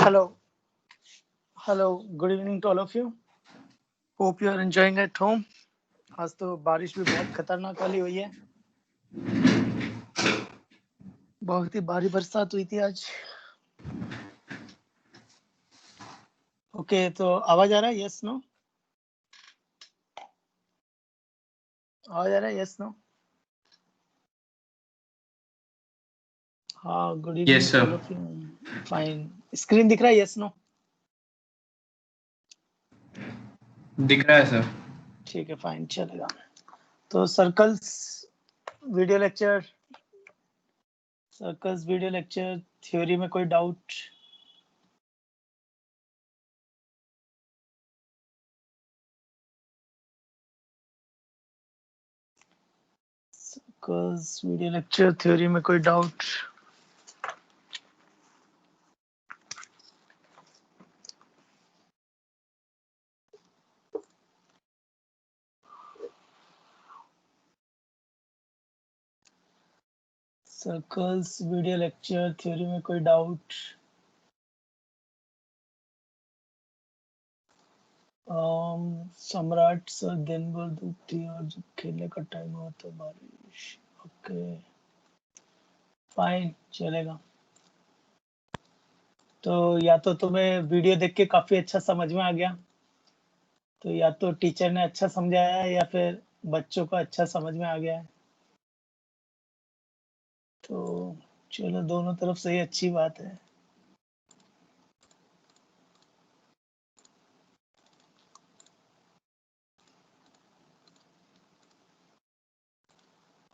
Hello. Hello. Good evening to all of you. Hope you are enjoying at home. आज तो बारिश भी बहुत खतरनाक वाली हुई है. बहुत ही भारी बरसात हुई थी आज. ओके, तो आवाज आ रहा है? Yes no? आवाज आ रहा है? Yes no? हाँ, good evening Yes, too sir. All of you. Fine. Screen दिख रहा है? Yes no? दिख रहा है सर. ठीक है, फाइन, चलेगा. तो सर्कल्स वीडियो लेक्चर थ्योरी में कोई doubt? Circles video lecture theory में कोई doubt? Circles video lecture theory में कोई डाउट? सम्राट सर दिन भर धूप थी और जब खेलने का टाइम हुआ तो बारिश. ओके, फाइन, चलेगा. तो या तो तुम्हें वीडियो देख के काफी अच्छा समझ में आ गया, तो या तो टीचर ने अच्छा समझाया है या फिर बच्चों को अच्छा समझ में आ गया है. तो चलो, दोनों तरफ से ही अच्छी बात है.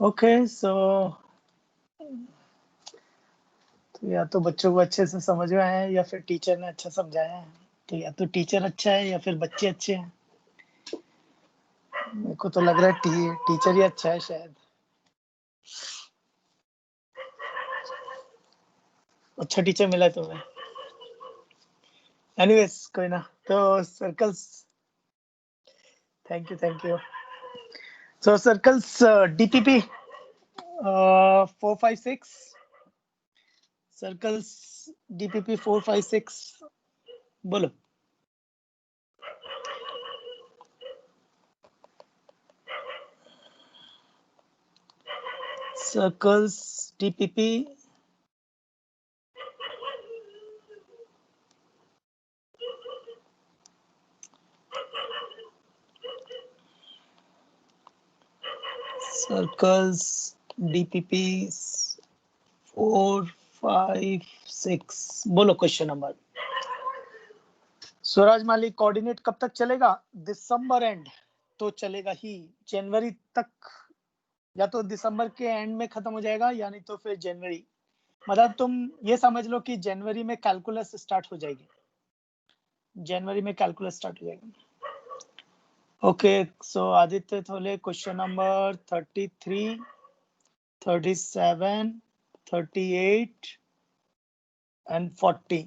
ओके, सो तो या तो बच्चों को अच्छे से समझ में आया है या फिर टीचर ने अच्छा समझाया है. तो या तो टीचर अच्छा है या फिर बच्चे अच्छे हैं. मेरे को तो लग रहा है टीचर ही अच्छा है शायद. अच्छा टीचर मिला है तुम्हें. एनीवेज, कोई ना. तो circles, thank you. So circles DPP 456, circles DPP 456, बोलो. सर्कल्स डीपीपी सर्कल्स डीपीपी 456, बोलो क्वेश्चन नंबर. स्वराज मालिक, कोऑर्डिनेट कब तक चलेगा? दिसंबर एंड तो चलेगा ही. जनवरी तक, या तो दिसंबर के एंड में खत्म हो जाएगा या नहीं तो फिर जनवरी. मतलब तुम ये समझ लो कि जनवरी में कैलकुलस स्टार्ट हो जाएगी. Okay, so Aditya Thole, question number 33, 37, 38 and 40.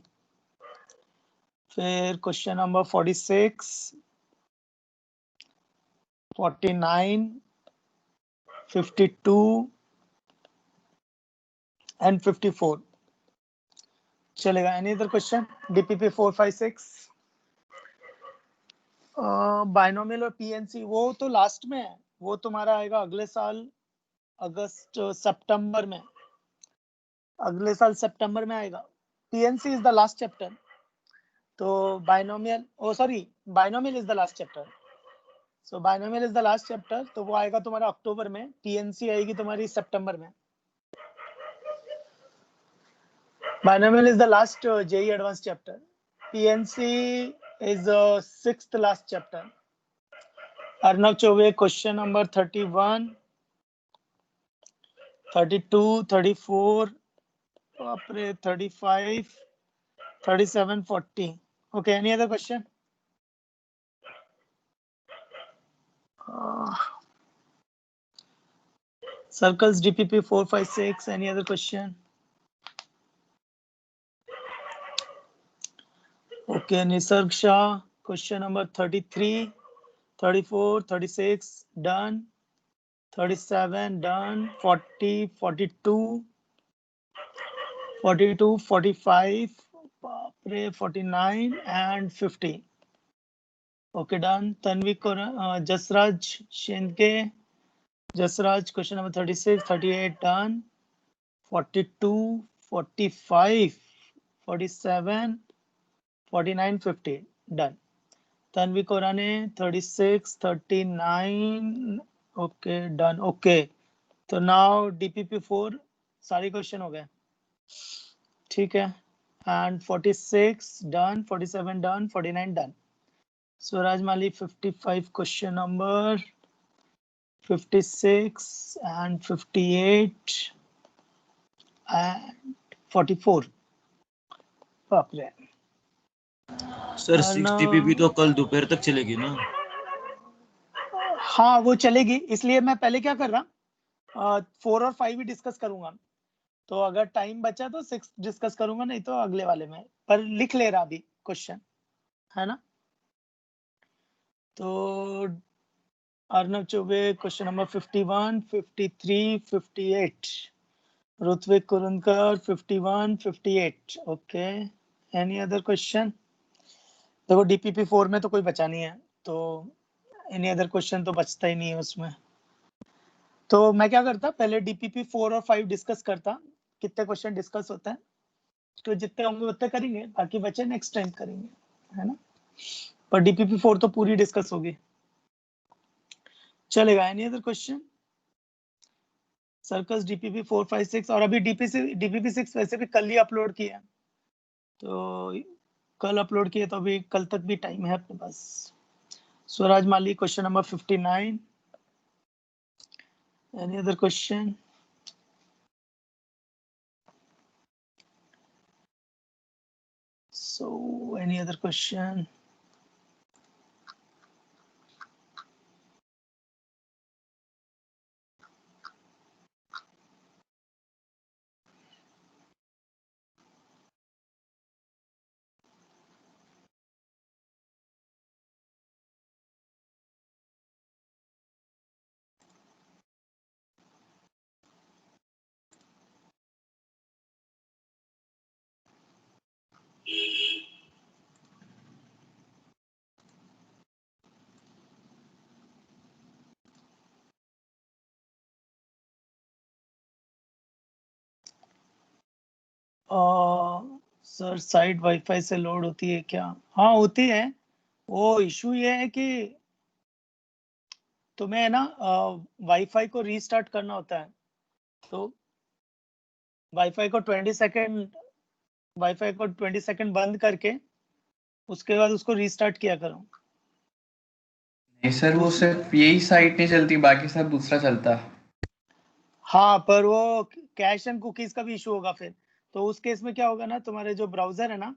फिर क्वेश्चन नंबर 46, 49, 52 and 54 चलेगा. Any other question? DPP 456, binomial और पीएनसी वो तो लास्ट में है. वो तुम्हारा आएगा अगले साल सितंबर में. अगले साल सितंबर में आएगा. PNC is the last chapter. तो binomial is the last chapter. So binomial is the last chapter, तो वो आएगा तुम्हारा अक्टूबर में. पीएनसी आएगी तुम्हारी सितंबर में. Binomial is the last JEE advanced chapter. PNC is the 6th last chapter. Arnav Chauve, question number 31, 32, 34, 35, 37, 40. Okay, any other question? Circles DPP 456, any other question? Okay, Nisarg Shah, question number 33, 34, 36, done. 37, done. 40, 42, 45, Pray 49 and 50. Okay, done. Tanvi Jasraj Shenke. Jasraj, question number 36, 38, done. 42, 45, 47, 49, 50, done. Tanvi Korane, 36, 39, okay, done. Okay, तो now DPP4 सारी question हो गए, ठीक है. And 46 done, 47 done, 49 done. Swaraj Mali 55 question number, 56 and 58 and 44. बाप रे. Sir 6 DPP तो कल दोपहर तक चलेगी ना? हाँ वो चलेगी, इसलिए मैं पहले क्या कर रहा, 4 और 5 ही डिस्कस करूंगा. तो अगर टाइम बचा तो 6 डिस्कस करूंगा, नहीं तो अगले वाले में. पर लिख ले रहा अभी क्वेश्चन, है ना. तो Arnab Choubey question number 51, 53, 58. Ritvik Kurundkar 51, 58. Okay, any other question? देखो DPP 4 में तो कोई बचा नहीं है, तो एनी अदर क्वेश्चन तो बचता ही नहीं है उसमें. तो मैं क्या करता, पहले DPP 4 और 5 डिस्कस करता, कितने क्वेश्चन डिस्कस होते हैं, तो जितने होंगे उतने करेंगे, बाकी बचे नेक्स्ट टाइम करेंगे, है ना. पर DPP 4 तो पूरी डिस्कस होगी, चलेगा. Any other question? Circus DPP 4, 5, 6 और अभी DPP 6 वैसे भी कल ही अपलोड किया है, तो कल अपलोड किए तो अभी कल तक भी टाइम है अपने पास. Swaraj Mali question number 59. Any other question? So any other question? Sir site wifi से लोड होती है क्या? हाँ होती है. वो इशू ये है कि तुम्हें ना वाईफाई को रीस्टार्ट करना होता है, तो वाईफाई को 20 सेकंड बंद करके उसके बाद उसको रीस्टार्ट किया करो. नहीं सर, वो सिर्फ यही साइट नहीं चलती, बाकी सब दूसरा चलता. हाँ, पर वो कैश एंड कुकीज का भी इशू होगा फिर. तो उस केस में क्या होगा ना, तुम्हारे जो ब्राउजर है ना,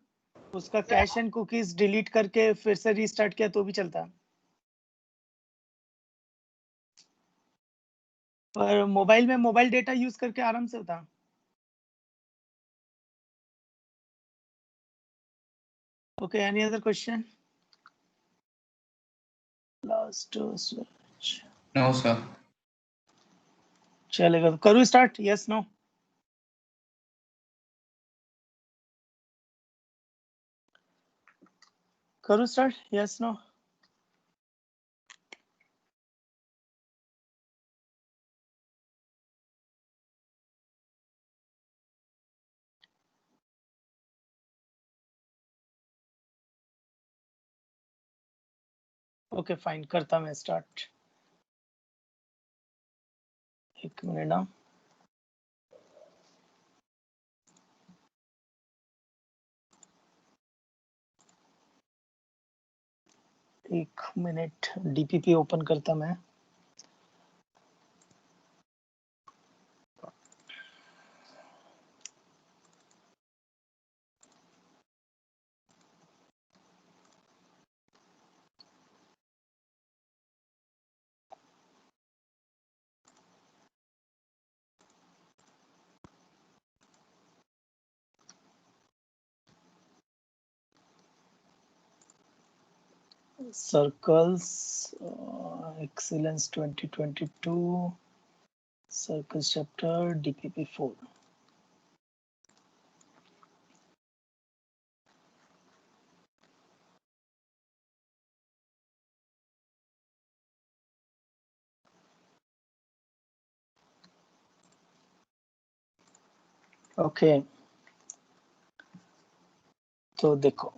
उसका कैश एंड कुकीज डिलीट करके फिर से रीस्टार्ट किया तो भी चलता है. पर मोबाइल में मोबाइल डेटा यूज करके आराम से होता. Okay, any other question? Last switch. No sir. चलेगा, तो करूँ स्टार्ट? Yes no? करूँ start? Yes no? Okay fine, करता मैं स्टार्ट. एक मिनट ना. एक मिनट, DPP ओपन करता मैं. Circles excellence 2022 circles chapter DPP 4. Okay तो देखो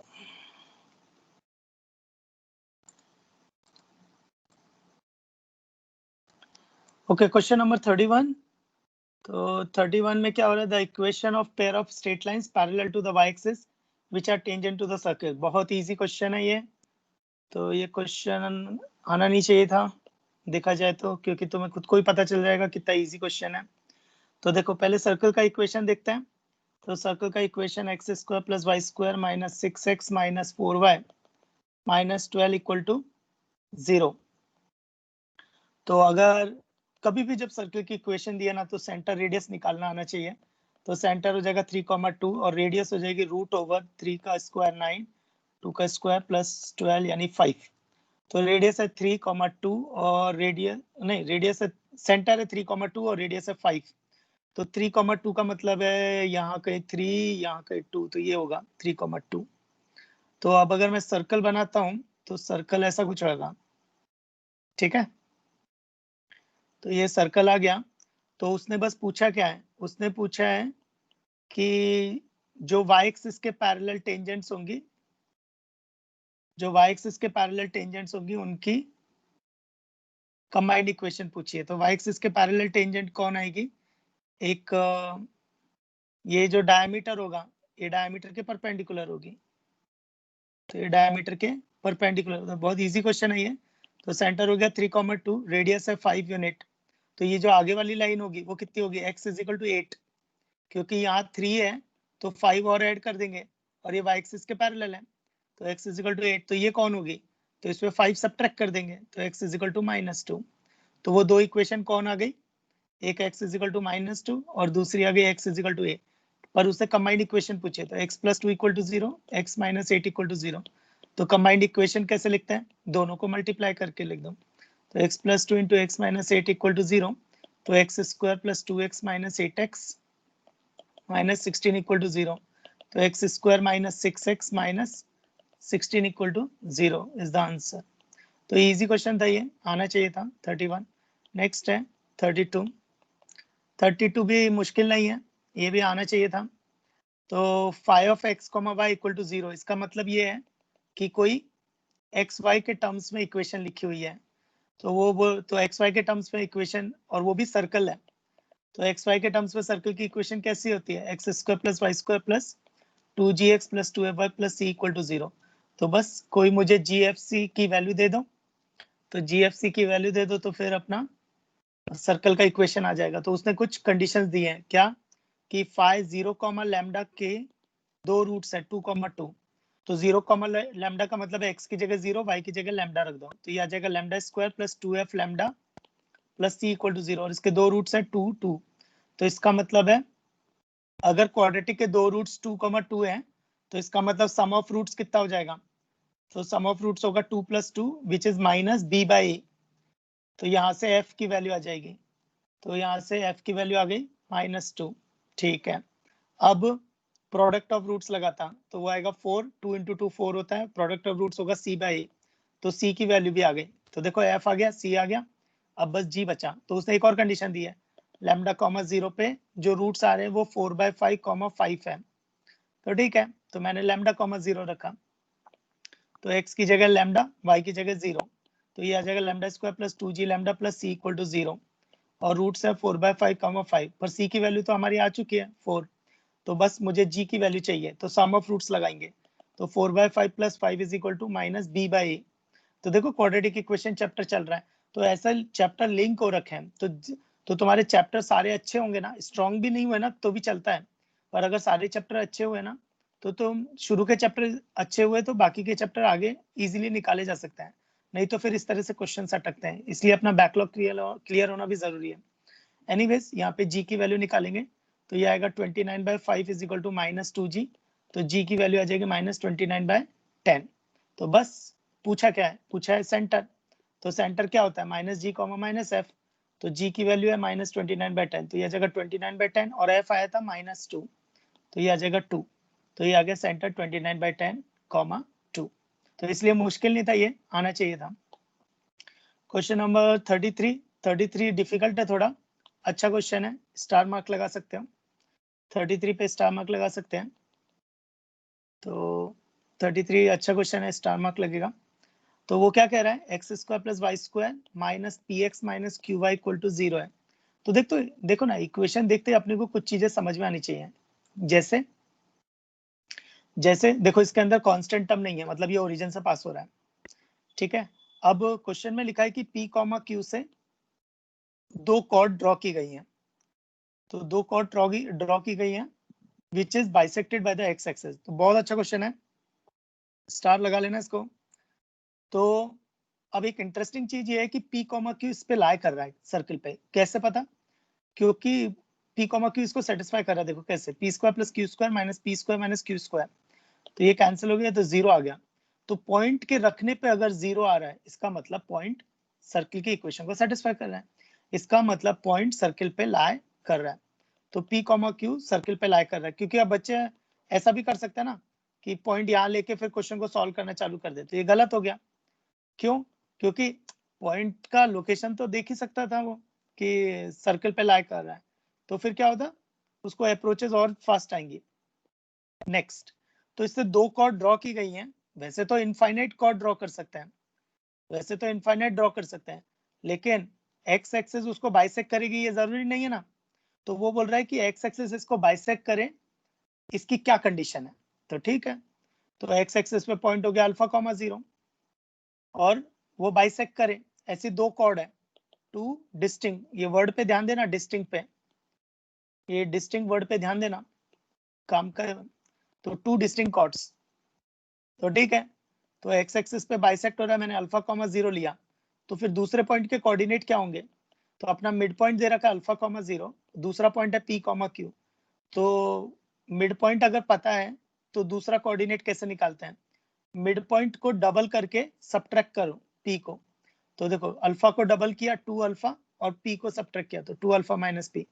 ओके क्वेश्चन नंबर 31। तो 31 में क्या हो रहा है, the equation of pair of straight lines parallel to the Y axis which are tangent to the circle. बहुत इजी क्वेश्चन है ये, तो ये क्वेश्चन आना नहीं चाहिए था देखा जाए तो, क्योंकि तुम्हें खुद को ही पता चल जाएगा कितना इजी क्वेश्चन है। तो देखो पहले सर्कल का इक्वेशन देखते हैं। तो सर्कल का equation X square plus Y square minus 6x minus 4y minus 12 equal to 0। तो अगर कभी भी जब सर्कल की इक्वेशन दिया ना तो सेंटर रेडियस निकालना आना चाहिए। तो सेंटर हो जाएगा 3,2 और रेडियस हो जाएगी √3 का स्क्वायर 9 2 का स्क्वायर प्लस 12 यानी 5। तो रेडियस है 3,2 और रेडियस है सेंटर है 3,2 और रेडियस है 5। तो 3,2 का मतलब है यहाँ कहीं 3 यहाँ कहीं 2, तो ये होगा 3,2। तो अब अगर मैं सर्कल बनाता हूँ तो सर्कल ऐसा कुछ होगा, ठीक है। तो ये सर्कल आ गया। तो उसने बस पूछा क्या है, उसने पूछा है कि जो वाई एक्सिस के पैरेलल टेंजेंट्स होंगी, जो वाई एक्सिस के पैरेलल टेंजेंट्स होंगी उनकी कंबाइंड इक्वेशन पूछी है। तो वाई एक्सिस के पैरेलल टेंजेंट कौन आएगी, एक ये जो डायमीटर होगा ये डायमीटर के परपेंडिकुलर होगी। तो ये डायमीटर के परपेंडिकुलर, तो बहुत इजी क्वेश्चन है ये। तो सेंटर हो गया 3,2, रेडियस है 5 यूनिट। तो ये जो आगे वाली लाइन होगी वो कितनी होगी, x = 8, क्योंकि यहाँ 3 है तो 5 और ऐड कर देंगे और ये y एक्सिस के पैरेलल है। तो x = 8, तो ये कौन होगी, तो इसमें 5 सब्ट्रैक्ट कर देंगे तो x = -2। तो वो दो इक्वेशन कौन आ गई, एक x = -2 और दूसरी आ गई x = 8। पर उससे कंबाइंड इक्वेशन पूछे तो x + 2 = 0, x - 8 = 0। तो कंबाइंड इक्वेशन कैसे लिखते हैं, दोनों को मल्टीप्लाई करके लिख दो। तो x + 2 × x - 8 = 0। तो x² + 2x - 8x - 16 = 0। तो x² - 6x - 16 = 0 is the answer. तो इजी क्वेश्चन था ये, आना चाहिए था 31। नेक्स्ट है 32। 32 भी मुश्किल नहीं है, ये भी आना चाहिए था। तो phi of x, y = 0, इसका मतलब ये है कि कोई एक्स वाई के टर्म्स में इक्वेशन लिखी हुई है। तो वो तो एक्स वाई के टर्म्स में इक्वेशन, और वो भी सर्कल है। तो एक्स वाई के टर्म्स में सर्कल की इक्वेशन कैसी होती है, x² + y² + 2gx + 2fy + c = 0। तो बस कोई मुझे gfc की वैल्यू दे दो, तो gfc की वैल्यू दे दो तो फिर अपना सर्कल का इक्वेशन आ जाएगा। तो उसने कुछ कंडीशंस दी हैं, क्या कि phi 0, लैम्डा के दो रूट्स है 2,2। तो 0, लैम्डा का मतलब है x की जगह 0, y की जगह लैम्डा रख दो, तो ये आ जाएगा λ² + 2f लैम्डा + c = 0 और इसके दो रूट्स है 2, 2। तो इसका मतलब है अगर क्वाड्रेटिक के दो रूट्स 2,2 है तो इसका मतलब सम ऑफ रूट्स कितना हो जाएगा, तो सम ऑफ रूट्स होगा 2 + 2 विच इज -b/a। तो यहाँ से f की वैल्यू आ जाएगी, तो यहाँ से f की वैल्यू आ गई -2। ठीक है, अब प्रोडक्ट ऑफ रूट्स लगाता तो वो आएगा 4, 2 × 2 4 होता है, प्रोडक्ट ऑफ रूट्स होगा c/a। तो c की वैल्यू भी आ गई, तो देखो f आ गया, c आ गया, अब बस g बचा। तो उसने एक और कंडीशन दी है, लैम्डा, 0 पे जो रूट्स आ रहे हैं वो 4/5, 5 है। तो ठीक है, तो मैंने लैम्डा, 0 रखा, तो x की जगह लैम्डा, y की जगह 0। तो ये आ जाएगा λ² + 2g लैम्डा + c = 0 और रूट्स है 4/5, 5 पर c की वैल्यू तो हमारी आ चुकी है 4। तो बस मुझे g की वैल्यू चाहिए, तो सम ऑफ रूट्स लगाएंगे। तो 4/5 + 5 = -b/a। तो देखो क्वाड्रेटिक इक्वेशन चैप्टर चल रहा है, तो ऐसा चैप्टर लिंक हो रखे हैं, तो तुम्हारे चैप्टर सारे अच्छे होंगे ना, स्ट्रॉन्ग भी नहीं हुए ना तो भी चलता है, पर अगर सारे चैप्टर अच्छे हुए ना तो तुम शुरू के चैप्टर अच्छे हुए तो बाकी के चैप्टर आगे इजीली निकाले जा सकते हैं, नहीं तो फिर इस तरह से क्वेश्चन अटकते हैं, इसलिए अपना बैकलॉग क्लियर होना भी जरूरी है। एनीवेज यहाँ पे g की वैल्यू निकालेंगे, तो ये आएगा 29/5 = -2g। तो g की वैल्यू आ जाएगी -29/10। तो बस पूछा क्या है, पूछा है सेंटर। तो सेंटर क्या होता है, -g, -f। तो g की वैल्यू है -29/10, तो ये आ जाएगा 29/10 और f आया था -2, तो ये आ जाएगा 2। तो ये आ गया सेंटर 29/10, 2। तो इसलिए मुश्किल नहीं था, ये आना चाहिए था। क्वेश्चन नंबर 33 डिफिकल्ट है थोड़ा, अच्छा क्वेश्चन है, स्टार मार्क लगा सकते हो। 33 पे स्टार मार्क लगा सकते हैं। तो 33 अच्छा क्वेश्चन है, स्टार मार्क लगेगा। तो वो क्या कह रहा है, X square plus Y square minus P X minus Q Y equal to 0 है। तो देखो ना, इक्वेशन देखते ही अपने को कुछ चीजें समझ में आनी चाहिए। जैसे देखो, इसके अंदर कांस्टेंट टर्म नहीं है, मतलब ये ओरिजिन से पास हो रहा है, ठीक है। अब क्वेश्चन में लिखा है कि P, Q से 2 कॉर्ड ड्रॉ की गई हैं। तो 2 कॉर्ड ड्रॉ की गई हैं which is bisected by the x axis. तो बहुत अच्छा क्वेश्चन है, स्टार लगा लेना इसको। तो अब एक इंटरेस्टिंग चीज ये है कि P, Q इस पे लाई कर रहा है सर्कल पे। कैसे पता? क्योंकि P, Q इसको सेटिस्फाई कर रहा है। देखो कैसे, P square plus Q square minus P square minus Q square, तो ये कैंसिल हो गया तो 0 आ गया। तो पॉइंट के रखने पे अगर 0 आ रहा है, इसका मतलब पॉइंट सर्किल की इक्वेशन को सेटिस्फाई कर रहा है। इसका मतलब पॉइंट सर्किल पे लाई कर रहा है। तो P, Q सर्किल पे लाई कर रहा है। क्योंकि अब बच्चे ऐसा भी कर सकते हैं ना कि पॉइंट यहाँ लेके फिर क्वेश्चन को सॉल्व करना चालू कर देते, ये गलत हो गया। क्यों? क्योंकि पॉइंट का लोकेशन तो देख ही सकता था वो कि सर्किल पे लाई कर रहा है, तो फिर क्या होता, उसको अप्रोचेस और फास्ट आएंगी। नेक्स्ट, तो इससे 2 कॉर्ड ड्रॉ की गई हैं। वैसे तो इनफाइनाइट कॉर्ड ड्रॉ कर सकते हैं, लेकिन एक्स एक्सिस उसको बाइसेक्ट करेगी, ये जरूरी नहीं है ना। तो वो बोल रहा है कि एक्स एक्सिस इसको बाइसेक्ट करे, इसकी क्या कंडीशन है। तो ठीक है, तो एक्स एक्सिस पे पॉइंट हो गया अल्फा कॉमा 0, और वो बाइसेक्ट करे। ऐसी 2 कॉर्ड है, 2 डिस्टिंक्ट, ये वर्ड पे ध्यान देना, डिस्टिंक्ट पे, ये डिस्टिंक्ट वर्ड पे ध्यान देना काम का। तो 2 डिस्टिंक्ट कॉर्ड्स, तो ठीक है। तो एक्स एक्सिस पे बाइसेक्ट हो रहा है, मैंने अल्फा कॉमा 0 लिया। तो फिर दूसरे पॉइंट के कोऑर्डिनेट क्या होंगे? तो अपना मिड पॉइंट दे रखा है अल्फा कॉमा 0, दूसरा पॉइंट है P, Q। तो मिड पॉइंट अगर पता है तो दूसरा कोऑर्डिनेट कैसे निकालते हैं? मिड पॉइंट को डबल करके सब्ट्रैक्ट करो P को। तो देखो, अल्फा को डबल किया 2 अल्फा, और P को सब्ट्रैक्ट किया तो 2 अल्फा माइनस P।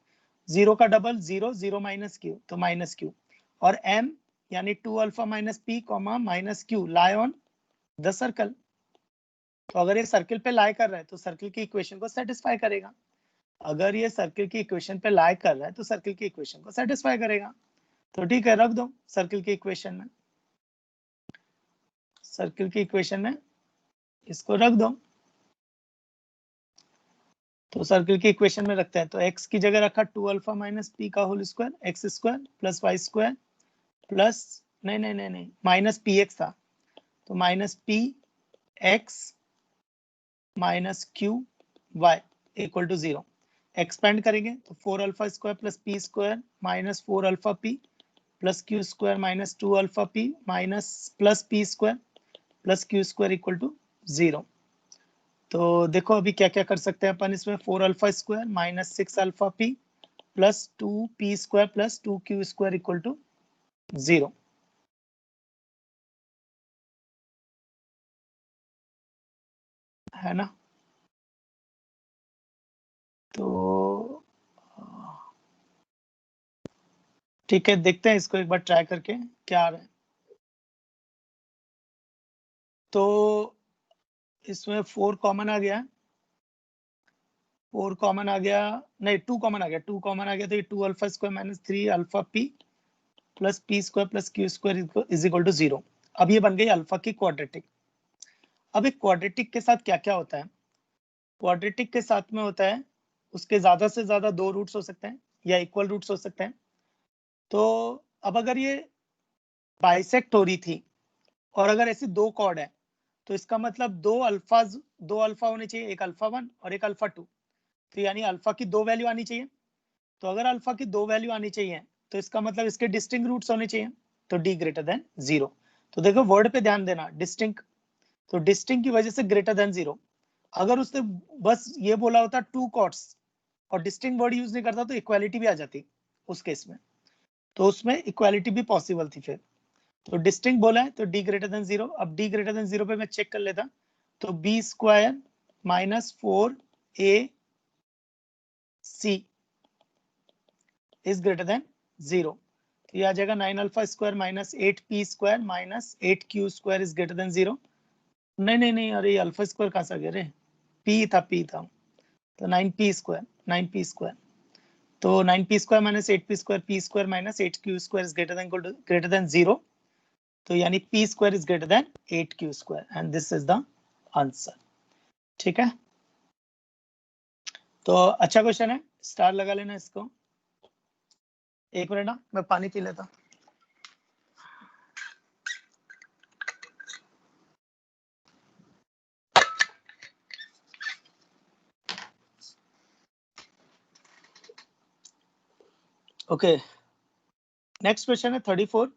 0 का डबल 0, 0 माइनस Q तो माइनस Q, और M यानी 2 alpha minus P minus Q lie on the circle. तो अगर ये सर्किल पे लाई कर रहा है तो सर्किल की इक्वेशन को सेटिस्फाई करेगा। अगर ये सर्किल की इक्वेशन पे लाई कर रहा है तो सर्किल की इक्वेशन को सेटिस्फाई करेगा। तो ठीक है, रख दो सर्किल की इक्वेशन में, सर्किल की इक्वेशन में इसको रख दो। तो सर्किल की इक्वेशन में रखते हैं, तो x की जगह रखा 2 अल्फा माइनस पी का whole square, X square plus Y square plus, नहीं माइनस पी एक्स था, तो minus P X minus Q Y equal to 0। Expand करेंगे तो 4 alpha square plus P square minus 4 alpha P plus Q square minus 2 alpha P minus plus P square plus Q square equal to 0। तो देखो अभी क्या क्या कर सकते हैं अपन इसमें, 4 alpha square minus 6 alpha P plus 2 P square plus 2 Q square equal to 0। है ना? तो ठीक है, देखते हैं इसको एक बार ट्राई करके क्या आ रहा है। तो इसमें 4 कॉमन आ गया, 4 कॉमन आ गया, नहीं 2 कॉमन आ गया, 2 कॉमन आ गया, तो ये 2 alpha square minus 3 alpha P plus P square plus Q square is equal to 0। अब ये बन गई अल्फा की क्वाड्रेटिक। अब एक क्वाड्रेटिक के साथ क्या क्या होता है? क्वाड्रेटिक के साथ में होता है, उसके ज्यादा से ज्यादा 2 रूट्स हो सकते हैं या इक्वल रूट्स हो सकते हैं। तो अब अगर ये बाइसेक्ट हो रही थी और अगर ऐसी 2 कॉर्ड है, तो इसका मतलब 2 अल्फा होने चाहिए, एक अल्फा 1 और एक अल्फा 2। तो यानी अल्फा की 2 वैल्यू आनी चाहिए। तो अगर अल्फा की 2 वैल्यू आनी चाहिए तो इसका मतलब इसके डिस्टिंक्ट रूट्स होने चाहिए, तो d ग्रेटर देन 0। तो देखो वर्ड पे ध्यान देना, डिस्टिंक्ट, तो डिस्टिंक्ट की वजह से ग्रेटर देन 0। अगर उसने बस ये बोला होता 2 कॉर्ड्स और डिस्टिंक्ट वर्ड यूज नहीं करता तो इक्वालिटी भी आ जाती उस केस में, तो उसमें इक्वालिटी भी पॉसिबल थी फिर। तो डिस्टिंक्ट बोला है तो d ग्रेटर देन 0। अब d ग्रेटर देन 0 पे मैं चेक कर लेता, तो b square minus 4ac is greater than 0। तो ये आ जाएगा 9 alpha square minus 8p square minus 8q square is greater than 0। नहीं, अरे अल्फा स्क्वायर कहाँ से आ गया रे, p था, तो 9p स्क्वायर, 9p स्क्वायर। तो 9p² minus 8p² p² minus 8q² is greater than 0. तो यानी p² is greater than 8q² and this is the answer. ठीक है, तो अच्छा क्वेश्चन है, स्टार लगा लेना इसको. एक मिनट ना, मैं पानी पी लेता. ओके, नेक्स्ट क्वेश्चन है 34.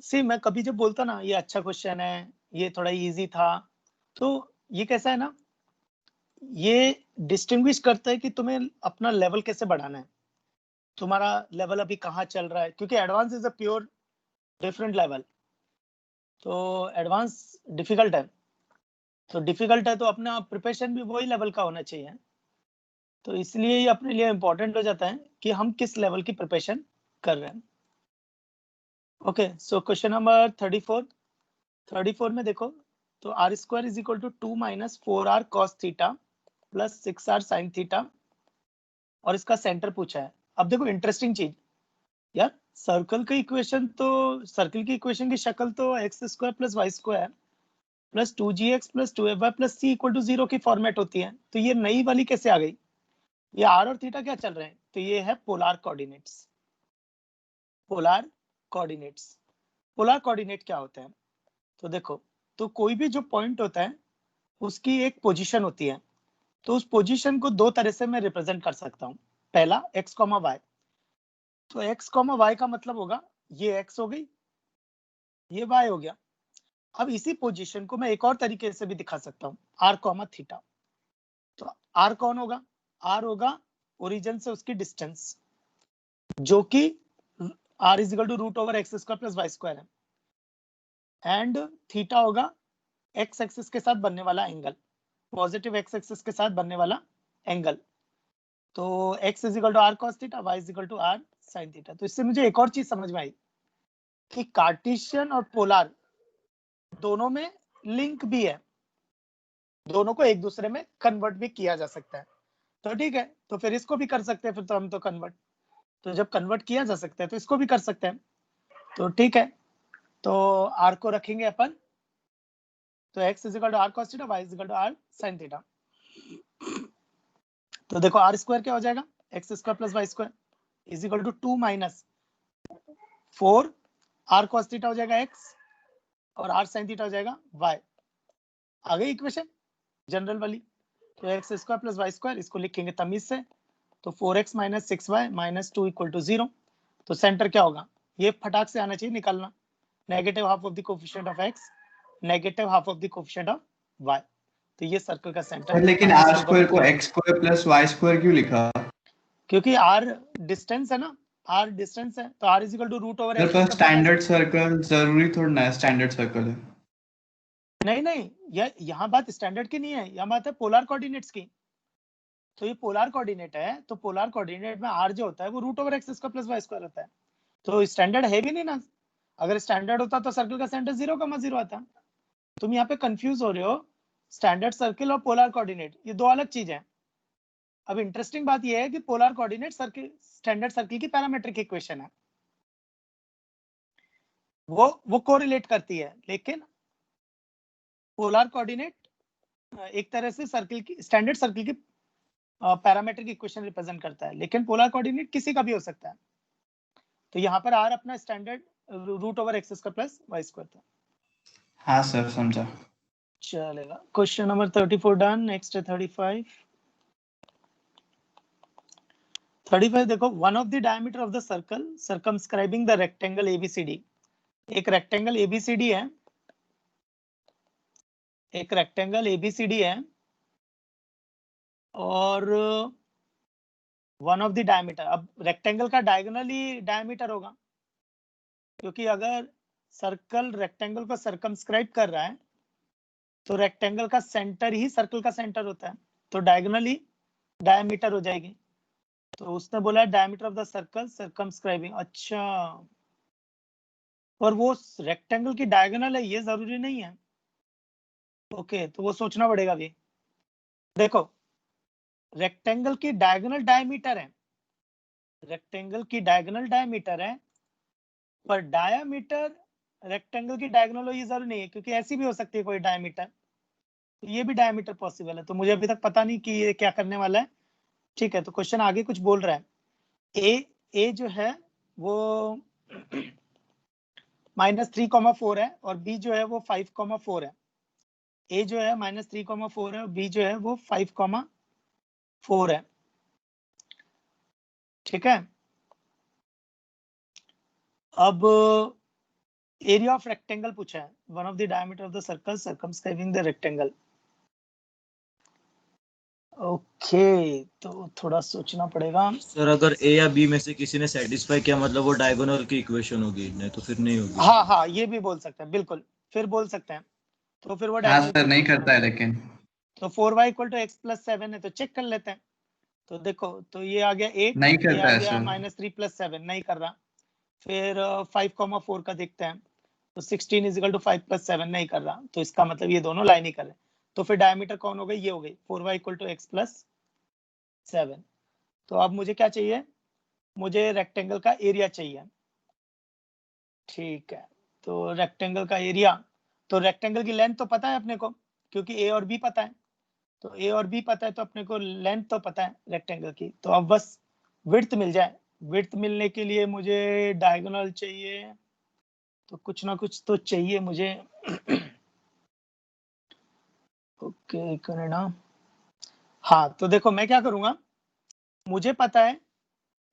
सी मैं कभी जब बोलता ना ये अच्छा क्वेश्चन है, ये थोड़ा इजी था, तो ये कैसा है ना, ये डिस्टिंग्विश करता है कि तुम्हें अपना लेवल कैसे बढ़ाना है, तुम्हारा लेवल अभी कहाँ चल रहा है, क्योंकि advance is a pure different level. तो एडवांस डिफिकल्ट है, तो डिफिकल्ट है तो अपना प्रिपरेशन भी वही लेवल का होना चाहिए. तो इसलिए ये अपने लिए इंपॉर्टेंट हो जाता है कि हम किस लेवल की प्रिपरेशन कर रहे हैं. ओके, सो क्वेश्चन नंबर 34 में देखो, तो r² is equal to 2 minus 4r cos theta plus 6r sin theta, और इसका सेंटर पूछा है. अब देखो इंटरेस्टिंग चीज यार, सर्कल की इक्वेशन की शक्ल तो x² plus y² plus 2gx plus 2fy plus c equal to 0 की फॉर्मेट होती है. तो ये नई वाली कैसे आ गई? ये r और थीटा क्या चल रहे हैं? तो ये है पोलर कोऑर्डिनेट्स. पोलर कोऑर्डिनेट क्या होता है? तो देखो, तो कोई भी जो पॉइंट होता है उसकी एक पोजीशन होती है, तो उस पोजीशन को दो तरह से मैं रिप्रेजेंट कर सकता हूँ. पहला x, y. तो x, y का मतलब होगा ये x हो गई, ये y हो गया. अब इसी पोजीशन को मैं एक और तरीके से भी दिखा सकता हूँ, r, थीटा. तो r कौन होगा? r होगा ओरिजिन से उसकी डिस्टेंस, जो कि r is equal to root over x² plus y² है. एंड थीटा होगा x एक्सिस के साथ बनने वाला एंगल, पॉजिटिव x एक्सिस के साथ बनने वाला एंगल. तो x is equal to r cos theta, y is equal to r sin theta. तो इससे मुझे एक और चीज समझ में आई कि कार्टेशियन और पोलर दोनों में लिंक भी है, दोनों को एक दूसरे में कन्वर्ट भी किया जा सकता है. तो ठीक है, तो फिर इसको भी कर सकते हैं, फिर तो हम तो कन्वर्ट, तो जब कन्वर्ट किया जा सकता है तो इसको भी कर सकते हैं. तो ठीक है, तो r को रखेंगे अपन, तो x is equal to r cos theta, y is equal to r sin theta. तो देखो r² क्या हो जाएगा? x² plus y² is equal to 2 minus 4 r cos theta हो जाएगा x, और r sin थीटा हो जाएगा y. आ गई इक्वेशन जनरल वाली. तो x² प्लस y², इसको लिखेंगे तमीज से, तो 4x minus 6y minus 2 equal to 0. तो सेंटर क्या होगा? ये फटाक से आना चाहिए निकालना, negative half of the coefficient of x, negative half of the coefficient of y. तो ये सर्कल का सेंटर. लेकिन r² को x² प्लस y² क्यों लिखा? क्योंकि r डिस्टेंस है ना, r डिस्टेंस है, तो r is equal to root over मेरे पास स्टैंडर्ड सर्कल जरूरी थोड़ा ना स्टैंडर्ड सर्कल है. नहीं, यहाँ बात स्टैंडर्ड की नहीं है, यहाँ बात है पोलर कोऑर्डिनेट्स की. तो ये पोलर कोऑर्डिनेट है, तो पोलर कोऑर्डिनेट में r जो होता है वो root over x² plus y² होता है. तो स्टैंडर्ड है भी नहीं ना. अगर स्टैंडर्ड होता तो सर्कल का सेंटर 0,0 आता. तुम यहाँ पे कंफ्यूज हो रहे हो, स्टैंडर्ड सर्कल और पोलर कोऑर्डिनेट ये दो अलग चीज है. अब इंटरेस्टिंग बात ये है कि polar coordinate circle standard circle की पैरामीट्रिक इक्वेशन है, वो कोरिलेट करती है, लेकिन पोलर कोऑर्डिनेट एक तरह से सर्कल की स्टैंडर्ड सर्कल की पैरामीट्रिक इक्वेशन रिप्रेजेंट करता है, लेकिन पोलर कोऑर्डिनेट किसी का भी हो सकता है. तो यहाँ पर r अपना standard root over x² plus y² था. हाँ सर, समझा. चलेगा, क्वेश्चन नंबर 34 डन. नेक्स्ट है 35 देखो, one of the diameter of the circle circumscribing the rectangle ABCD. एक रेक्टेंगल ABCD है, एक रेक्टेंगल ABCD है, और वन ऑफ द डायमीटर. अब रेक्टेंगल का डायगोनली डायमीटर होगा, क्योंकि अगर सर्कल रेक्टेंगल को सर्कमस्क्राइब कर रहा है तो रेक्टेंगल का सेंटर ही सर्कल का सेंटर होता है, तो डायगोनली डायमीटर हो जाएगी. तो उसने बोला diameter of the circle circumscribing. अच्छा, और वो रेक्टेंगल की डायगोनल है ये जरूरी नहीं है. ओके, तो वो सोचना पड़ेगा भी. देखो, रेक्टेंगल की डायगोनल डायमीटर है, रेक्टेंगल की डायगोनल डायमीटर है, पर डायमीटर रेक्टेंगल की डायगोनल हो ये जरूरी नहीं है, क्योंकि ऐसी भी हो सकती है कोई डायमीटर, तो ये भी डायमीटर पॉसिबल है। तो मुझे अभी तक पता नहीं कि ये क्या करने वाला है। ठीक है, तो क्वेश्चन आगे कुछ बोल रहा है। ए जो है वो -3,4 है और बी जो है वो 5,4 है। ए जो है -3,4 है और बी जो है वो 5,4 है। ठीक है, अब एरिया ऑफ रेक्टेंगल पूछा है, one of the diameter of the circle circumscribing the rectangle. Okay, तो थोड़ा सोचना पड़ेगा। सर अगर ए या बी में से किसी ने सेटिस्फाई किया मतलब वो डायगोनल की इक्वेशन होगी, नहीं तो फिर नहीं होगी। हाँ हाँ, ये भी बोल सकते हैं, बिल्कुल, फिर बोल सकते हैं, तो फिर वो हाँ डायगोनल सर, नहीं इक्वेशन करता है होगी। लेकिन। तो 4y = x+7 है, तो चेक कर लेते हैं। तो देखो, तो ये आ गया 8, नहीं ये करता आ है गया सर। -3 + 7, नहीं कर रहा। फिर 5,4 का देखते हैं, तो 16 = 5 + 7, नहीं कर रहा, तो इसका मतलब ये दोनों लाइन ही कर रहे हैं। तो फिर डायमीटर कौन हो गई, ये हो गई 4y = x+7। तो अब मुझे क्या चाहिए, मुझे रेक्टेंगल का एरिया चाहिए। ठीक है, तो रेक्टेंगल का एरिया, तो रेक्टेंगल की लेंथ तो पता है अपने को, क्योंकि ए और बी पता है, तो ए और बी पता है, तो अपने को लेंथ तो पता है रेक्टेंगल की। तो अब बस विड्थ मिल जाए, विड्थ मिलने के लिए मुझे डायगोनल चाहिए, तो कुछ ना कुछ तो चाहिए मुझे। ओके, करना। हाँ, तो देखो मैं क्या करूंगा, मुझे पता है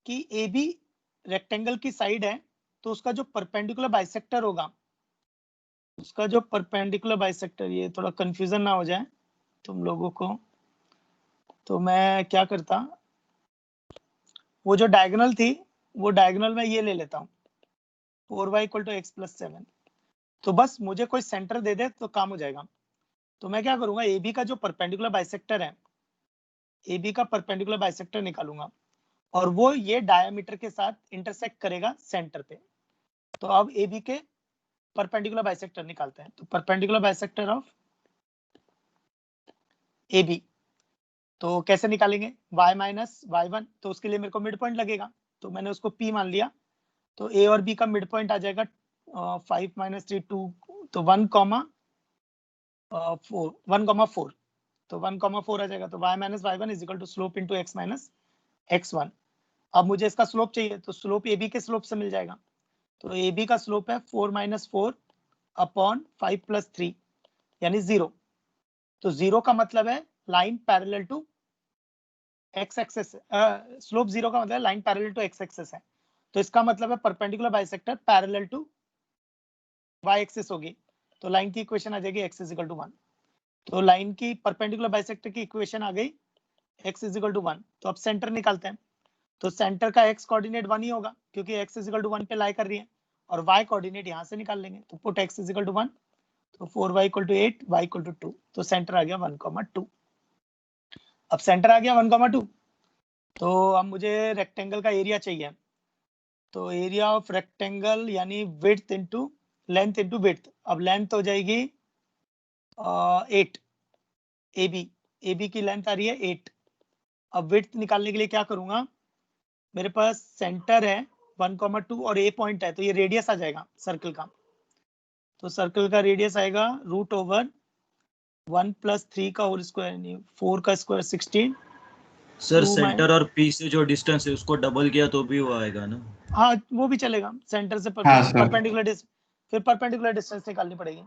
कि ए बी रेक्टेंगल की साइड है, तो उसका जो परपेंडिकुलर बाइसेक्टर होगा, उसका जो परपेंडिकुलर बाइसेक्टर, ये थोड़ा कंफ्यूजन ना हो जाए तुम लोगों को, तो मैं क्या करता, वो जो डायगोनल थी, वो डायगोनल में ये ले लेता हूँ, 4y = x+7। तो बस मुझे कोई सेंटर दे दे तो काम हो जाएगा। तो मैं क्या करूंगा, ए बी का जो परपेंडिकुलर बाइसेक्टर है, ए बी का परपेंडिकुलर बाइसेक्टर निकालूंगा, और वो ये डायमीटर के साथ इंटरसेक्ट करेगा सेंटर पे। तो अब ए बी के परपेंडिकुलर बाइसेक्टर निकालते हैं। तो perpendicular bisector of A B, तो कैसे निकालेंगे, y - y1, तो उसके लिए मेरे को मिड पॉइंट लगेगा, तो मैंने उसको P मान लिया। तो ए और बी का मिड पॉइंट आ जाएगा 5 - 3 2, तो 1,4, 1,4, तो 1,4 आ जाएगा। तो y - y1 = slope into x - x1। अब मुझे इसका स्लोप चाहिए, तो स्लोप ए बी के स्लोप से मिल जाएगा। तो ए बी का स्लोप है 4 - 4 अपॉन 5 + 3, यानी 0। तो 0 का मतलब है line parallel to X axes, slope 0 का मतलब line parallel to X axes है। तो इसका मतलब है perpendicular bisector parallel to Y axis होगी। तो लाइन की इक्वेशन आ जाएगी x = 1। तो लाइन की परपेंडिकुलर बाइसेक्टर की इक्वेशन आ गई x = 1। तो अब सेंटर निकालते हैं। तो सेंटर का x कोऑर्डिनेट 1 ही होगा, क्योंकि x = 1 पे लाई कर रही है, और y कोऑर्डिनेट यहाँ से निकाल लेंगे। तो पुट x = 1, तो 4y = 8, y = 2। तो सेंटर आ गया 1,2। अब सेंटर आ गया 1,2, तो अब मुझे रेक्टेंगल का एरिया चाहिए। तो एरिया ऑफ रेक्टेंगल यानी width into length into width. अब लेंथ हो जाएगी 8, ए बी की लेंथ आ रही है 8। अब विड्थ निकालने के लिए क्या करूंगा, मेरे पास सेंटर है 1,2 और ए पॉइंट है, तो ये रेडियस आ जाएगा सर्कल का। तो सर्कल का रेडियस आएगा √1 + 3 का होल स्क्वायर, यानी 4 का स्क्वायर 16। सर 2 सेंटर और पी से जो डिस्टेंस है उसको डबल किया तो भी वो आएगा ना। हाँ, वो भी चलेगा, सेंटर से हाँ सर। परपेंडिकुलर फिर परपेंडिकुलर डिस्टेंस निकालनी पड़ेगी,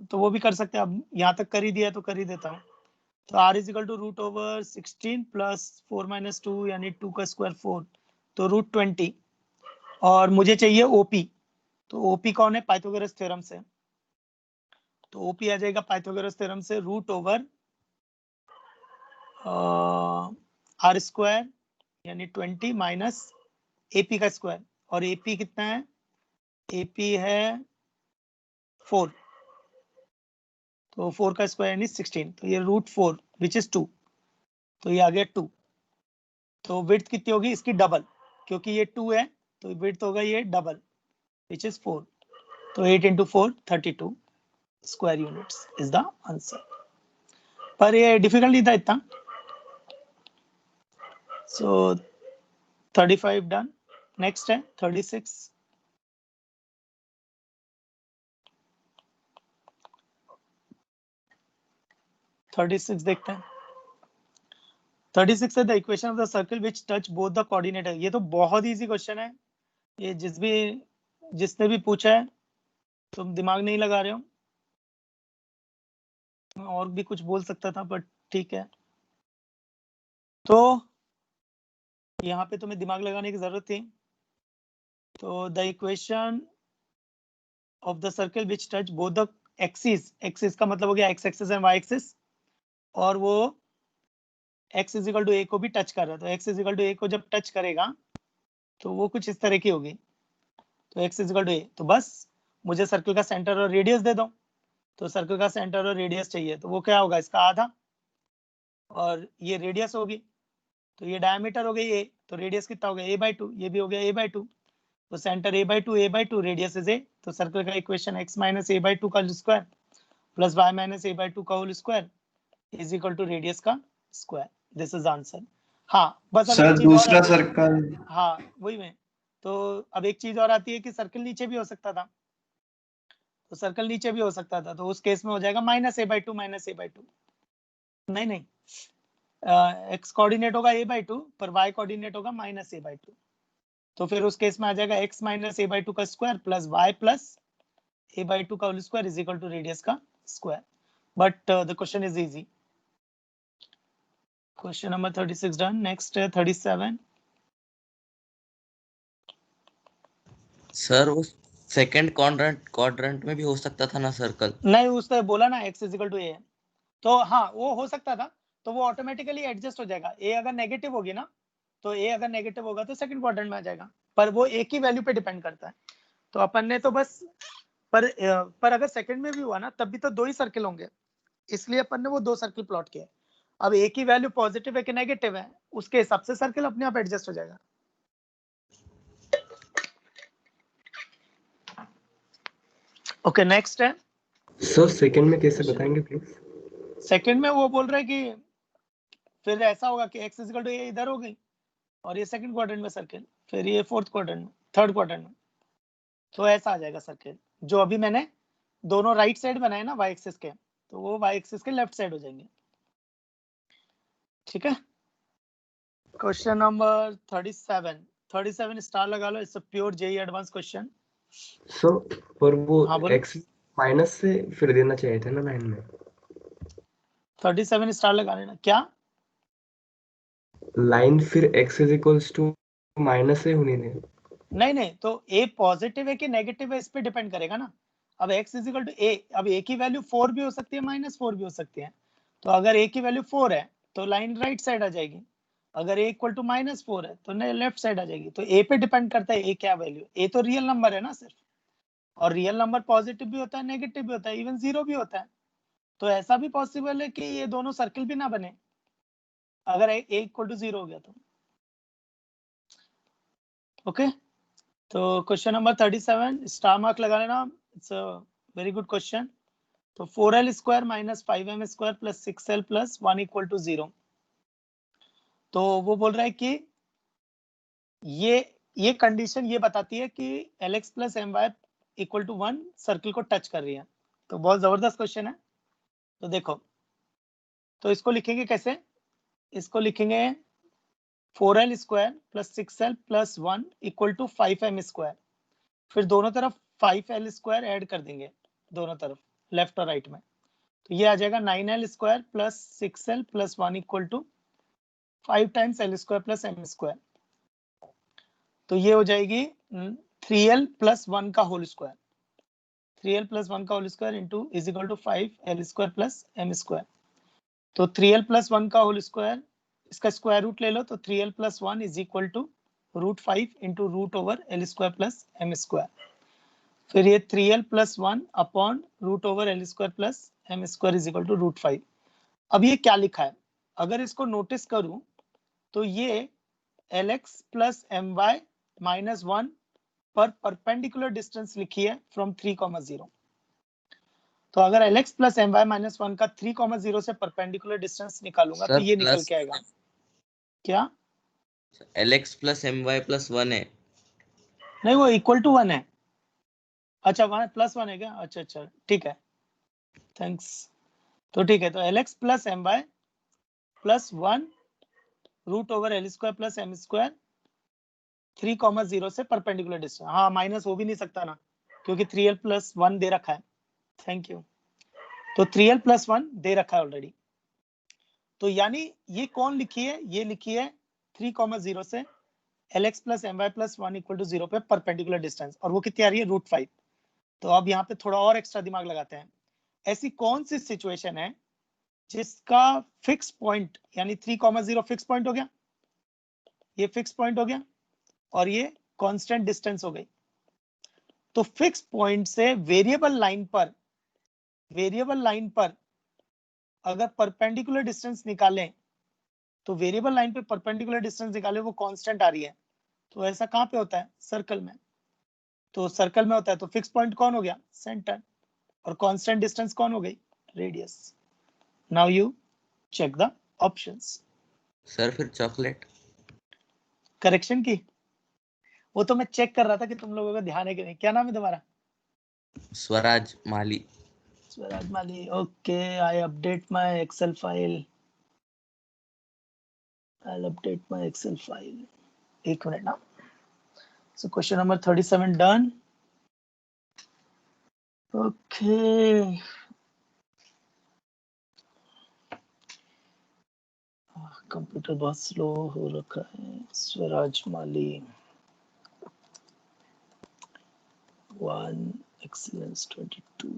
तो वो भी कर सकते हैं। अब यहाँ तक कर ही दिया तो कर ही देता हूँ। तो r = √16 + 4 - 2, यानी 2 का स्क्वायर 4, तो √20। और मुझे चाहिए ओपी, तो ओपी कौन है, पाइथागोरस थ्योरम से। तो ओपी आ जाएगा पाइथागोरस थ्योरम से √r² यानी 20 माइनस एपी का स्क्वायर, और एपी कितना है, एपी है 4, तो 4 का स्क्वायर यानी 16, तो ये √4 विच इज 2, तो ये आ गया 2। तो विड्थ कितनी होगी इसकी डबल, क्योंकि ये 2 है, तो विड्थ होगा ये डबल विच इज 4। तो 8 × 4 32 square units is the answer. पर ये डिफिकल्ट नहीं था इतना, So 35 डन. नेक्स्ट है 36. देखते हैं. 36 है the equation of the circle which touch both the coordinator. ये तो बहुत इजी क्वेश्चन है. ये जिसने भी पूछा है तुम दिमाग नहीं लगा रहे हो. मैं और भी कुछ बोल सकता था बट ठीक है. तो यहाँ पे तुम्हें दिमाग लगाने की जरूरत थी. तो the equation of the circle which touch both the axis का मतलब हो गया X axis and Y axis, और वो x इजिकल टू ए को भी टच कर रहा है. तो x इजिकल टू ए को जब टच करेगा तो वो कुछ इस तरह की होगी. तो x इजिकल टू ए, तो बस मुझे सर्कल का सेंटर और रेडियस दे दो. तो सर्कल का सेंटर और रेडियस चाहिए, तो वो क्या होगा, इसका आधा, और ये रेडियस होगी. तो ये डायमीटर हो गई a, तो रेडियस कितना हो गया a/2. ये भी हो गया a/2. तो centre a/2 radius is a. तो सर्कल का इक्वेशन x माइनस a/2 का square plus y minus a/2 का whole square is equal to radius का स्क्वायर. This is answer. हाँ बस अगर सर एक चीज और दूसरा आती है. सर्कल. हाँ वही में. तो अब एक चीज और आती है कि सर्कल नीचे भी हो सकता था. तो सर्कल नीचे भी हो सकता था, तो उस केस में हो जाएगा माइनस a/2 माइनस a/2. नहीं x कोऑर्डिनेट होगा a/2 पर y कोऑर्डिनेट होगा माइनस a/2. तो फिर उस केस में आ जाएगा x माइनस a/2 का square plus y plus a/2 का whole square is equal to radius का square. But the question is easy. Question number 36 done. Next है 37. सर वो सेकंड क्वाड्रेंट में भी हो सकता था ना सर्कल. नहीं उसने बोला ना x is equal to a. तो हाँ वो हो सकता था. तो वो ऑटोमेटिकली एडजस्ट हो जाएगा. a अगर नेगेटिव होगी ना, तो a अगर नेगेटिव होगा तो सेकंड क्वाड्रेंट में आ जाएगा. पर वो एक ही वैल्यू पे डिपेंड करता है. तो अपन ने तो बस पर अगर सेकंड में भी हुआ ना तब भी तो दो ही सर्कल होंगे, इसलिए अपन ने वो दो सर्कल प्लॉट किया. अब एक ही वैल्यू पॉजिटिव है कि नेगेटिव है, उसके हिसाब से सर्कल अपने आप एडजस्ट हो जाएगा. ओके नेक्स्ट है. सर सेकंड में कैसे बताएंगे प्लीज. सेकंड में वो बोल रहा है कि फिर ऐसा होगा कि x इक्वल टू a इधर हो गई और ये सेकंड क्वाड्रेंट में सर्कल, फिर ये फोर्थ क्वाड्रेंट में, थर्ड क्वाड्रेंट में. तो ऐसा आ जाएगा सर्कल. जो अभी मैंने दोनों राइट साइड बनाए ना y एक्सिस के, तो वो y एक्सिस के लेफ्ट साइड हो जाएंगे. ठीक है. क्वेश्चन नंबर 37 स्टार लगा लो. It's a pure JEE advance question. Sir पर वो हाँ बोलो. x माइनस से फिर देना चाहिए था ना लाइन में. 37 स्टार लगा लेना. क्या लाइन फिर x is equals to minus से होनी है. नहीं तो a पॉजिटिव है कि नेगेटिव है इस पे डिपेंड करेगा ना. अब x is equal to a, अब a की वैल्यू 4 भी हो सकती है -4 भी हो सकती है. तो अगर a की वैल्यू 4 है तो लाइन राइट साइड आ जाएगी. अगर a इक्वल टू -4 है तो लेफ्ट साइड आ जाएगी. तो a पे डिपेंड करता है a क्या वैल्यू. a तो रियल नंबर है ना सिर्फ, और रियल नंबर पॉजिटिव भी होता है नेगेटिव भी होता है, इवन जीरो भी होता है. तो ऐसा भी पॉसिबल है कि ये दोनों सर्कल भी ना बने अगर a इक्वल टू 0 हो गया तो. ओके तो क्वेश्चन नंबर 37 स्टार मार्क लगा लेना. It's a very good question. तो 4l square minus 5m square plus 6l plus 1 equal to 0. तो वो बोल रहा है कि ये कंडीशन ये बताती है कि lx plus my equal to 1 circle को टच कर रही है. तो बहुत जबरदस्त क्वेश्चन है. तो देखो, तो इसको लिखेंगे कैसे. इसको लिखेंगे 4l square plus 6l plus 1 equal to 5m square. फिर दोनों तरफ 5l स्क्वायर ऐड कर देंगे दोनों तरफ, लेफ्ट और राइट में. तो ये आ जाएगा 9l square plus 6l plus 1 equal to 5 times l square plus m square. तो ये हो जाएगी 3l प्लस 1 का होल स्क्वायर. 3l प्लस 1 का whole square into is equal to 5l square plus m square. तो 3l प्लस 1 का whole square, इसका square root ले लो. तो 3l plus 1 is equal to √5 into root over l square plus m square. फिर ये 3l plus 1 upon root over l square plus m square is equal to √5. अब ये क्या लिखा है, अगर इसको नोटिस करूं तो ये lx प्लस my माइनस 1 पर परपेंडिकुलर डिस्टेंस लिखी है फ्रॉम 3,0. तो अगर lx प्लस my माइनस 1 का 3,0 से परपेंडिकुलर डिस्टेंस निकालूंगा तो ये निकल के आएगा क्या LX प्लस MY प्लस 1 है। नहीं, वो इक्वल टू 1 है। अच्छा, 1+1 है क्या? अच्छा अच्छा, ठीक है, थैंक्स। तो ठीक है, तो LX plus MY plus 1 root over L square plus M square 3,0 से परपेंडिकुलर डिस्टेंस। हाँ, माइनस हो भी नहीं सकता ना, क्योंकि 3L प्लस 1 दे रखा है। Thank you. तो 3L प्लस 1 दे रखा है ऑलरेडी। तो यानी ये कौन लिखी है? ये लिखी है 3,0 से LX plus MY plus 1 equal to 0 पे परपेंडिकुलर डिस्टेंस, और वो कितनी आ रही है? √5। तो अब यहाँ पे थोड़ा और एक्स्ट्रा दिमाग लगाते हैं। ऐसी कौन सी सिचुएशन है जिसका फिक्स पॉइंट, यानी 3,0 फिक्स पॉइंट हो गया, ये फिक्स पॉइंट हो गया, और ये कांस्टेंट डिस्टेंस हो गई। तो फिक्स पॉइंट से वेरिएबल लाइन पर अगर परपेंडिकुलर डिस्टेंस निकालें, तो वेरिएबल लाइन पे परपेंडिकुलर डिस्टेंस निकाले, वो कांस्टेंट आ रही है। तो ऐसा कहाँ पे होता है? सर्कल में। तो सर्कल में होता है, तो फिक्स पॉइंट कौन हो गया? सेंटर। और कांस्टेंट डिस्टेंस कौन हो गई? Radius. Now you check the options. Sir फिर चॉकलेट। करेक्शन की? वो तो मैं चेक कर रहा था कि तुम लोगों का ध्यान है कि नहीं। क्या नाम है तुम्हारा? Swaraj Mali. Swaraj Mali. Okay, I update my Excel file. I'll update my Excel file. एक मिनट ना। So question number 37 done. Okay. Computer बहुत स्लो हो रखा है। स्वराज माली 1 एक्सीलेंस 22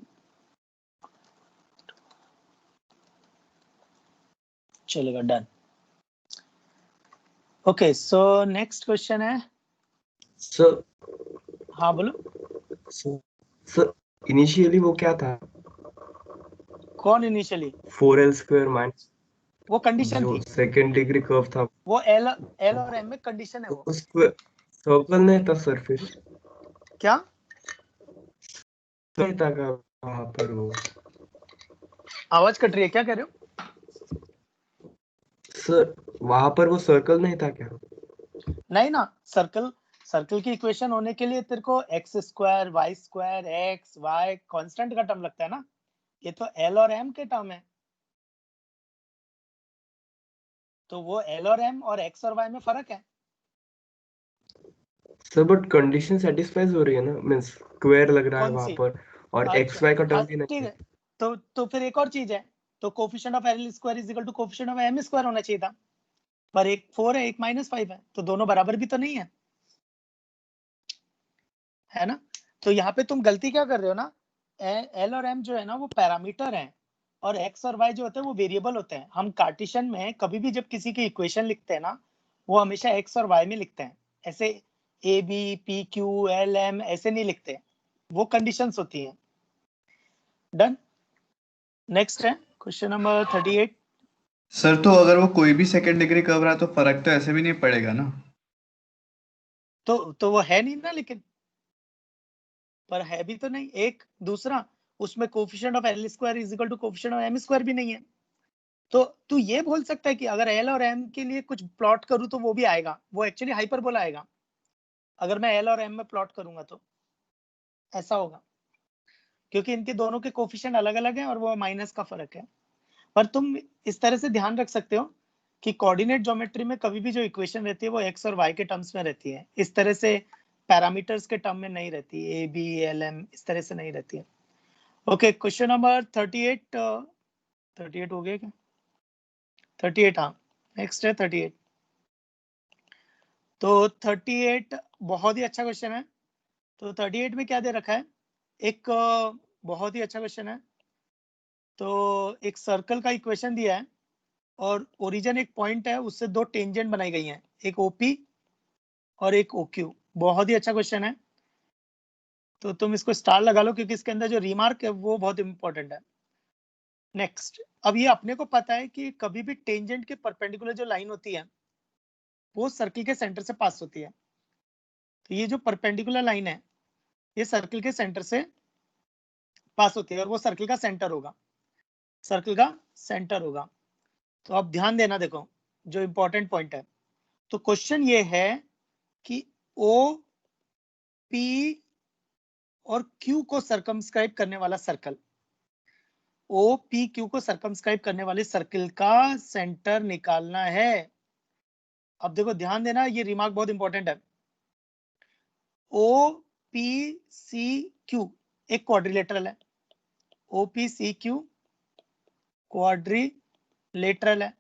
चलेगा, done. Okay, so next question है। सर हाँ बोलो। सर इनिशियली वो क्या था? कौन इनिशियली? 4L² माइनस वो कंडीशन जो थी। सेकेंड डिग्री कर्व था, वो एल और एम में कंडीशन है वो। उसको सर्कल नहीं था सर, फिर क्या? नहीं था का वहां पर वो? आवाज कट रही है, क्या कह रहे हो? सर वहां पर वो सर्कल नहीं था क्या? नहीं ना, सर्कल की इक्वेशन होने के लिए तेरे को x square Y square X Y constant का टर्म लगता है ना। ये तो एल और एम के टर्म है। तो वो एल और एम और एक्स और वाई में फर्क है। सर बट कंडीशन सेटिस्फाइज हो रही है ना, मींस स्क्वायर लग रहा है कौन वहां सी? पर, और अच्छा, एक्स वाई का हाँ टर्म भी नहीं ठीक है। है। तो फिर एक और चीज है। तो coefficient of L square is equal to coefficient of M square होना चाहिए था। पर एक 4 है, एक -5 है, तो दोनों बराबर भी तो नहीं है ना। तो यहाँ पे तुम गलती क्या कर रहे हो ना, एल और एम जो है ना वो पैरामीटर है, और एक्स और वाई जो होते हैं वो वेरिएबल होते हैं। हम कार्टेशियन में कभी भी जब किसी की इक्वेशन लिखते हैं ना, वो हमेशा एक्स और वाई में लिखते हैं। ऐसे A B P Q L M ऐसे नहीं लिखते, वो कंडीशंस होती हैं। डन। नेक्स्ट है क्वेश्चन नंबर 38। सर तो अगर वो कोई भी सेकंड डिग्री कर्व रहा तो फर्क तो ऐसे भी नहीं पड़ेगा ना। तो वो है नहीं ना, लेकिन पर है भी तो नहीं। एक दूसरा, उसमें coefficient of L square is equal to coefficient of M square भी नहीं है। तो तू ये बोल सकता है कि अगर एल और एम के लिए कुछ प्लॉट करूं तो वो भी आएगा। वो एक्चुअली हाइपरबोला आएगा अगर मैं एल और एम में प्लॉट करूंगा, तो ऐसा होगा, क्योंकि इनके दोनों के कोफिशिएंट अलग अलग हैं और वो माइनस का फर्क है। पर तुम इस तरह से ध्यान रख सकते हो कि कोऑर्डिनेट ज्योमेट्री में कभी भी जो इक्वेशन रहती है वो एक्स और वाई के टर्म्स में रहती है, इस तरह से पैरामीटर्स के टर्म में नहीं रहती। ए बी एल एम इस तरह से नहीं रहती है। Okay, question number 38। 38 हो गया क्या? 38, हाँ। नेक्स्ट है 38। तो 38 बहुत ही अच्छा क्वेश्चन है। तो 38 में क्या दे रखा है? एक बहुत ही अच्छा क्वेश्चन है। तो एक सर्कल का इक्वेशन दिया है, और ओरिजिन एक पॉइंट है, उससे दो टेंजेंट बनाई गई हैं, एक ओपी और एक ओक्यू। बहुत ही अच्छा क्वेश्चन है। तो तुम इसको स्टार लगा लो, क्योंकि इसके अंदर जो रिमार्क है वो बहुत इंपॉर्टेंट है। नेक्स्ट, अब ये अपने को पता है कि कभी भी टेंजेंट के परपेंडिकुलर जो लाइन होती है वो सर्कल के सेंटर से पास होती है। तो ये जो परपेंडिकुलर लाइन है ये सर्कल के सेंटर से पास होती है, और वो सर्कल का सेंटर होगा। सर्कल का सेंटर होगा। तो अब ध्यान देना, देखो जो इंपॉर्टेंट पॉइंट है। तो क्वेश्चन ये है कि ओ पी और क्यू को सर्कमस्क्राइब करने वाला सर्कल, ओ पी क्यू को सर्कमस्क्राइब करने वाले सर्कल का सेंटर निकालना है। अब देखो ध्यान देना, ये रिमार्क बहुत इंपॉर्टेंट है। ओ पी सी क्यू एक क्वाड्रिलेटरल है, O P C Q quadrilateral है,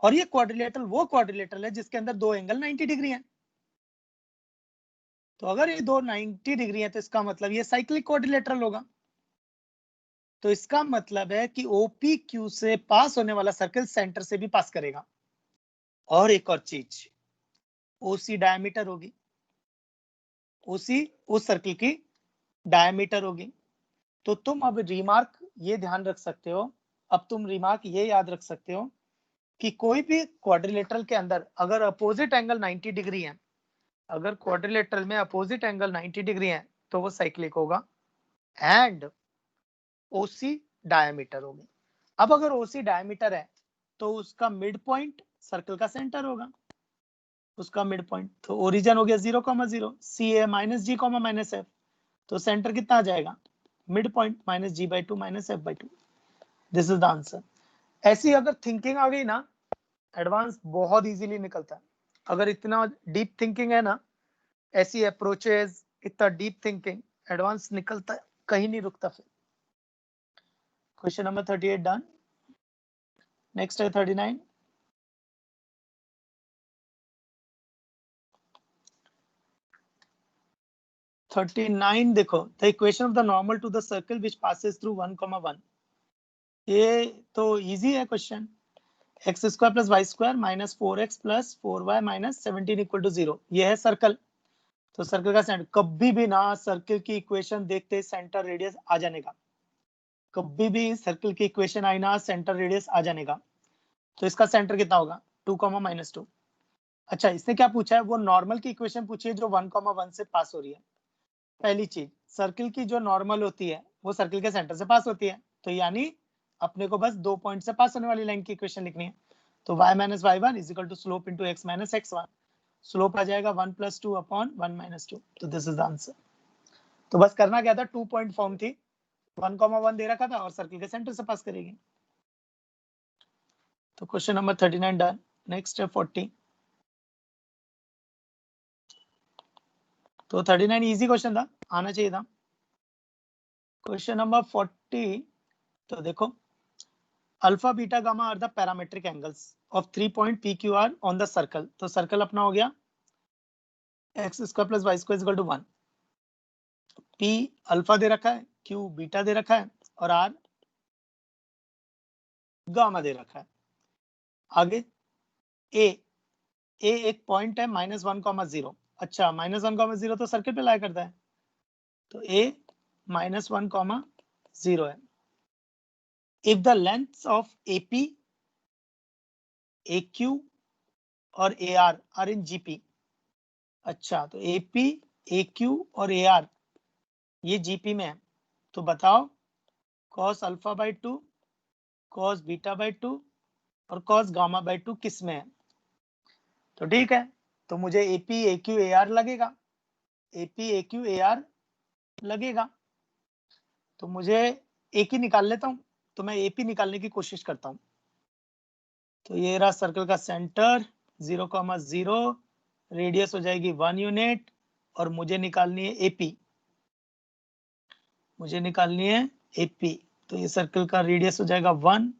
और ये क्वाड्रिलेटरल वो क्वाड्रिलेटरल है जिसके अंदर दो एंगल 90 डिग्री हैं। तो अगर ये दो 90 डिग्री है तो इसका मतलब ये साइक्लिक क्वाड्रिलेटरल होगा। तो इसका मतलब है कि OPQ से पास होने वाला सर्कल सेंटर से भी पास करेगा। और एक और चीज, OC डायमीटर होगी, OC उस सर्कल की डायमीटर होगी। तो तुम अब रिमार्क ये ध्यान रख सकते हो, अब तुम रिमार्क ये याद रख सकते हो कि कोई भी क्वाड्रिलेटरल के अंदर अगर अपोजिट एंगल 90 डिग्री है, अगर क्वाड्रिलेटरल में अपोजिट एंगल 90 डिग्री है तो वो साइक्लिक होगा एंड OC डायमीटर होगी। अब अगर OC डायमीटर है तो उसका मिड पॉइंट सर्कल का सेंटर होगा, उसका मिड पॉइंट। तो ओरिजिन हो गया 0,0, CA minus G minus F, तो सेंटर कितना आ जाएगा, mid point minus G/2 minus F/2। This is the answer. ऐसी अगर थिंकिंग आ गई ना, एडवांस बहुत इजीली निकलता है। अगर इतना डीप थिंकिंग है ना, ऐसी अप्रोचेस, इतना डीप थिंकिंग, एडवांस निकलता है, कहीं नहीं रुकता फिर। Question number 38 done. नेक्स्ट है 39। देखो, the equation of the normal to the circle which passes through 1,1। ये तो इजी है question. x² + y² - 4x + 4y - 17 = 0। ये है सर्कल। तो सर्कल का सेंटर, कभी भी ना सर्कल की इक्वेशन देखते सेंटर रेडियस आ जाने का, कभी भी सर्कल की इक्वेशन आई ना सेंटर रेडियस आ जाने का। तो इसका सेंटर कितना होगा, 2, -2। अच्छा, इसने क्या पूछा है, वो नॉर्मल की इक्वेशन पूछी है जो 1,1 से पास हो रही है। पहली चीज, सर्कल की जो नॉर्मल होती है वो सर्कल के सेंटर से पास होती है, तो यानी अपने को बस 2 पॉइंट से पास होने वाली लाइन की इक्वेशन लिखनी है। तो y - y1 = slope × x - x1। Slope आ जाएगा 1 + 2 / 1 - 2। तो दिस इज द आंसर। तो बस करना क्या था, 2 पॉइंट फॉर्म थी, 1,1 दे रखा था और सर्कल के सेंटर से पास करेगी। तो क्वेश्चन नंबर 39 डन। नेक्स्ट है 40। तो 39 इजी क्वेश्चन था, आना चाहिए था। Question number 40। तो देखो, alpha beta gamma are the parametric angles of 3 point PQR on the circle. तो सर्कल अपना हो गया x² + y² = 1। P अल्फा दे रखा है, Q बीटा दे रखा है और R गामा दे रखा है। आगे A एक पॉइंट है -1,0। अच्छा, -1,0 तो सर्कल पे लाया करता है, तो A -1,0 है। If the lengths of AP, AQ और AR are in GP। अच्छा, तो AP, AQ और AR ये GP में है, तो बताओ cos α/2, cos β/2 और cos γ/2 किस में है। तो ठीक है, तो मुझे AP, AQ, AR लगेगा, AP, AQ, AR लगेगा। तो मुझे एक ही निकाल लेता हूं, तो मैं AP निकालने की कोशिश करता हूं। तो ये रहा सर्कल का सेंटर 0,0, रेडियस हो जाएगी 1 यूनिट और मुझे निकालनी है AP, मुझे निकालनी है AP। तो ये सर्कल का रेडियस हो जाएगा 1,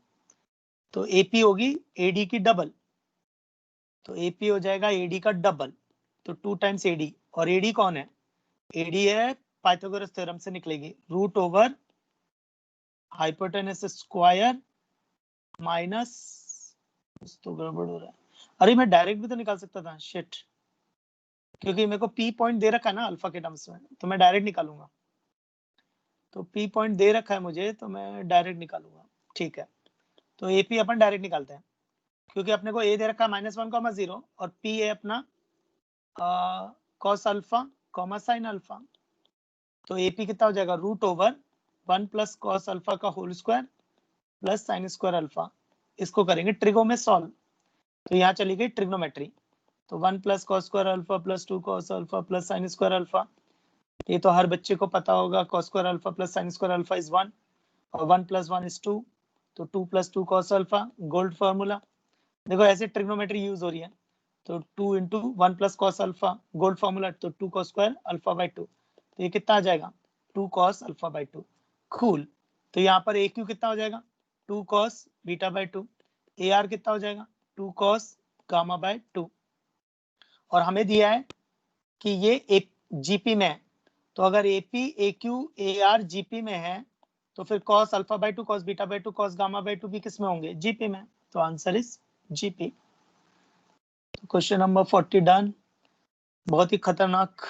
तो AP होगी AD की डबल, तो AP हो जाएगा AD का डबल, तो 2 टाइम्स AD। और AD कौन है, AD है पाइथागोरस थ्योरम से निकलेगी, √ओवर हाइपोटेनस स्क्वायर माइनस, तो गड़बड़ हो रहा है। अरे मैं डायरेक्ट भी तो निकाल सकता था, शिट, क्योंकि मेरे को P पॉइंट दे रखा है ना अल्फा के टर्म्स में, तो मैं डायरेक्ट निकालूंगा। तो P पॉइंट दे रखा है मुझे, तो मैं डायरेक्ट निकालूंगा। ठीक है, तो AP अपन डायरेक्ट निकालते हैं, क्योंकि अपने को A दे रखा है -1,0 और P है अपना cos α, sin α। तो AP कितना हो जाएगा, √ओवर 1 + cos α का होल स्क्वायर प्लस sin² α। इसको करेंगे ट्रिगो में सॉल्व, तो यहाँ चली गई ट्रिग्नोमेट्री। तो 1 plus cos square alpha plus 2 cos alpha plus sine square alpha, ये तो हर बच्चे को पता होगा, cos square alpha plus sine square alpha is 1 और 1 प्लस 1 इज 2, तो 2 plus 2 cos alpha, gold formula. देखो ऐसे ट्रिग्नोमेट्री यूज हो रही है, तो 2 into 1 plus cos alpha, gold formula, तो 2 कॉस स्क्वायर अल्फा बाई 2, तो ये कितना आ जाएगा 2 कॉस अल्फा बाई 2। कूल। तो यहाँ पर ए क्यू कितना हो जाएगा 2 cos beta by 2, A R कितना हो जाएगा 2 कॉस गामा बाई 2, और हमें दिया है कि ये एक जीपी में है, तो अगर AP A Q A R GP में है तो फिर cos alpha by 2 cos beta by 2 cos gamma by 2 भी किस में होंगे जीपी में, तो answer is GP. Question number 40 done. बहुत ही खतरनाक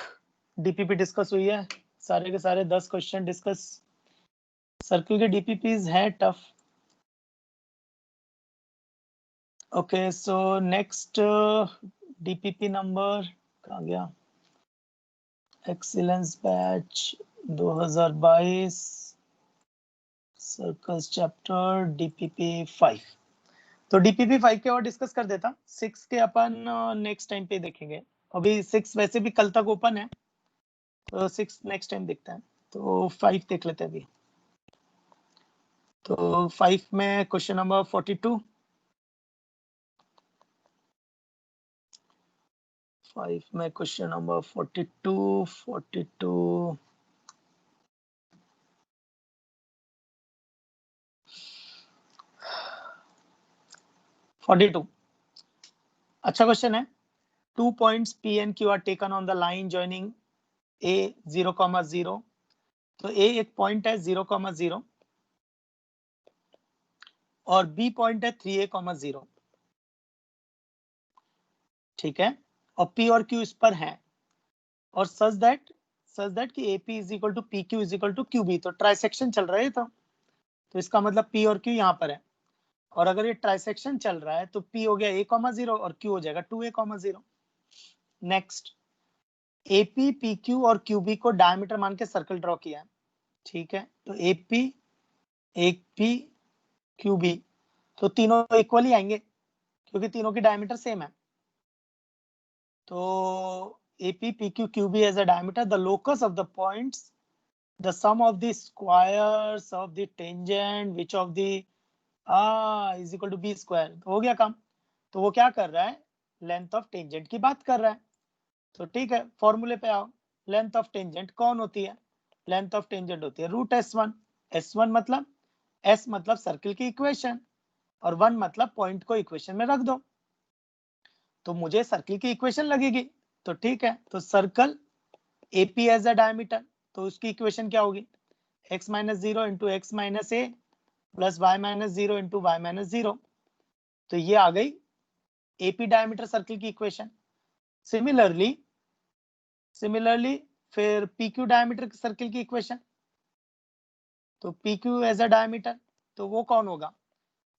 डीपीपी डिस्कस हुई है, सारे के सारे 10 क्वेश्चन डिस्कस। सर्किल के डीपीपीज है tough. Okay so next DPP number कहाँ गया, excellence batch 2022 circles chapter DPP 5। तो डीपीपी 5 के और डिस्कस कर देता, 6 के अपन नेक्स्ट टाइम पे देखेंगे। अभी 6 वैसे भी कल तक ओपन है, तो 6 नेक्स्ट टाइम देखते हैं, तो 5 देख लेते हैं अभी। तो 5 में क्वेश्चन नंबर 42, 5 में क्वेश्चन नंबर 42 अच्छा क्वेश्चन है। 2 points P and Q are taken on the line joining A 0,0, तो A एक पॉइंट है 0,0 और B पॉइंट है 3A,0, ठीक है, और P और Q इस पर है, और सच दैट कि AP is equal to PQ is equal to QB, तो ट्राइसेक्शन चल रहा है तो इसका मतलब P और Q यहाँ पर है, और अगर ये ट्राइसेक्शन चल रहा है तो P हो गया A,0 और Q हो जाएगा 2A,0। नेक्स्ट AP PQ और QB को डायमीटर मान के सर्कल ड्रॉ किया है, ठीक है, तो AP QB, तो तीनों इक्वली आएंगे क्योंकि तीनों की डायमीटर सेम है। तो AP PQ QB as a diameter, the locus of the points, the sum of the squares of the tangent which of the is equal to B square, तो हो गया काम। तो वो क्या कर रहा है, लेंथ ऑफ टेंजेंट की बात कर रहा है, तो ठीक है फॉर्मूले पे आओ। लेंथ ऑफ टेंजेंट कौन होती है, लेंथ ऑफ टेंजेंट होती है रूट S1, S1 मतलब S मतलब सर्किल की इक्वेशन, और 1 मतलब पॉइंट को इक्वेशन में रख दो, तो मुझे सर्किल की इक्वेशन लगेगी, तो ठीक है, तो circle AP as a diameter, तो उसकी इक्वेशन क्या होगी x minus 0 into x minus a plus y minus 0 into y minus 0, तो ये आ गई AP डायमीटर सर्किल की इक्वेशन। सिमिलरली फिर PQ डायमीटर सर्किल की इक्वेशन, तो PQ एज अ डायमीटर, तो वो कौन होगा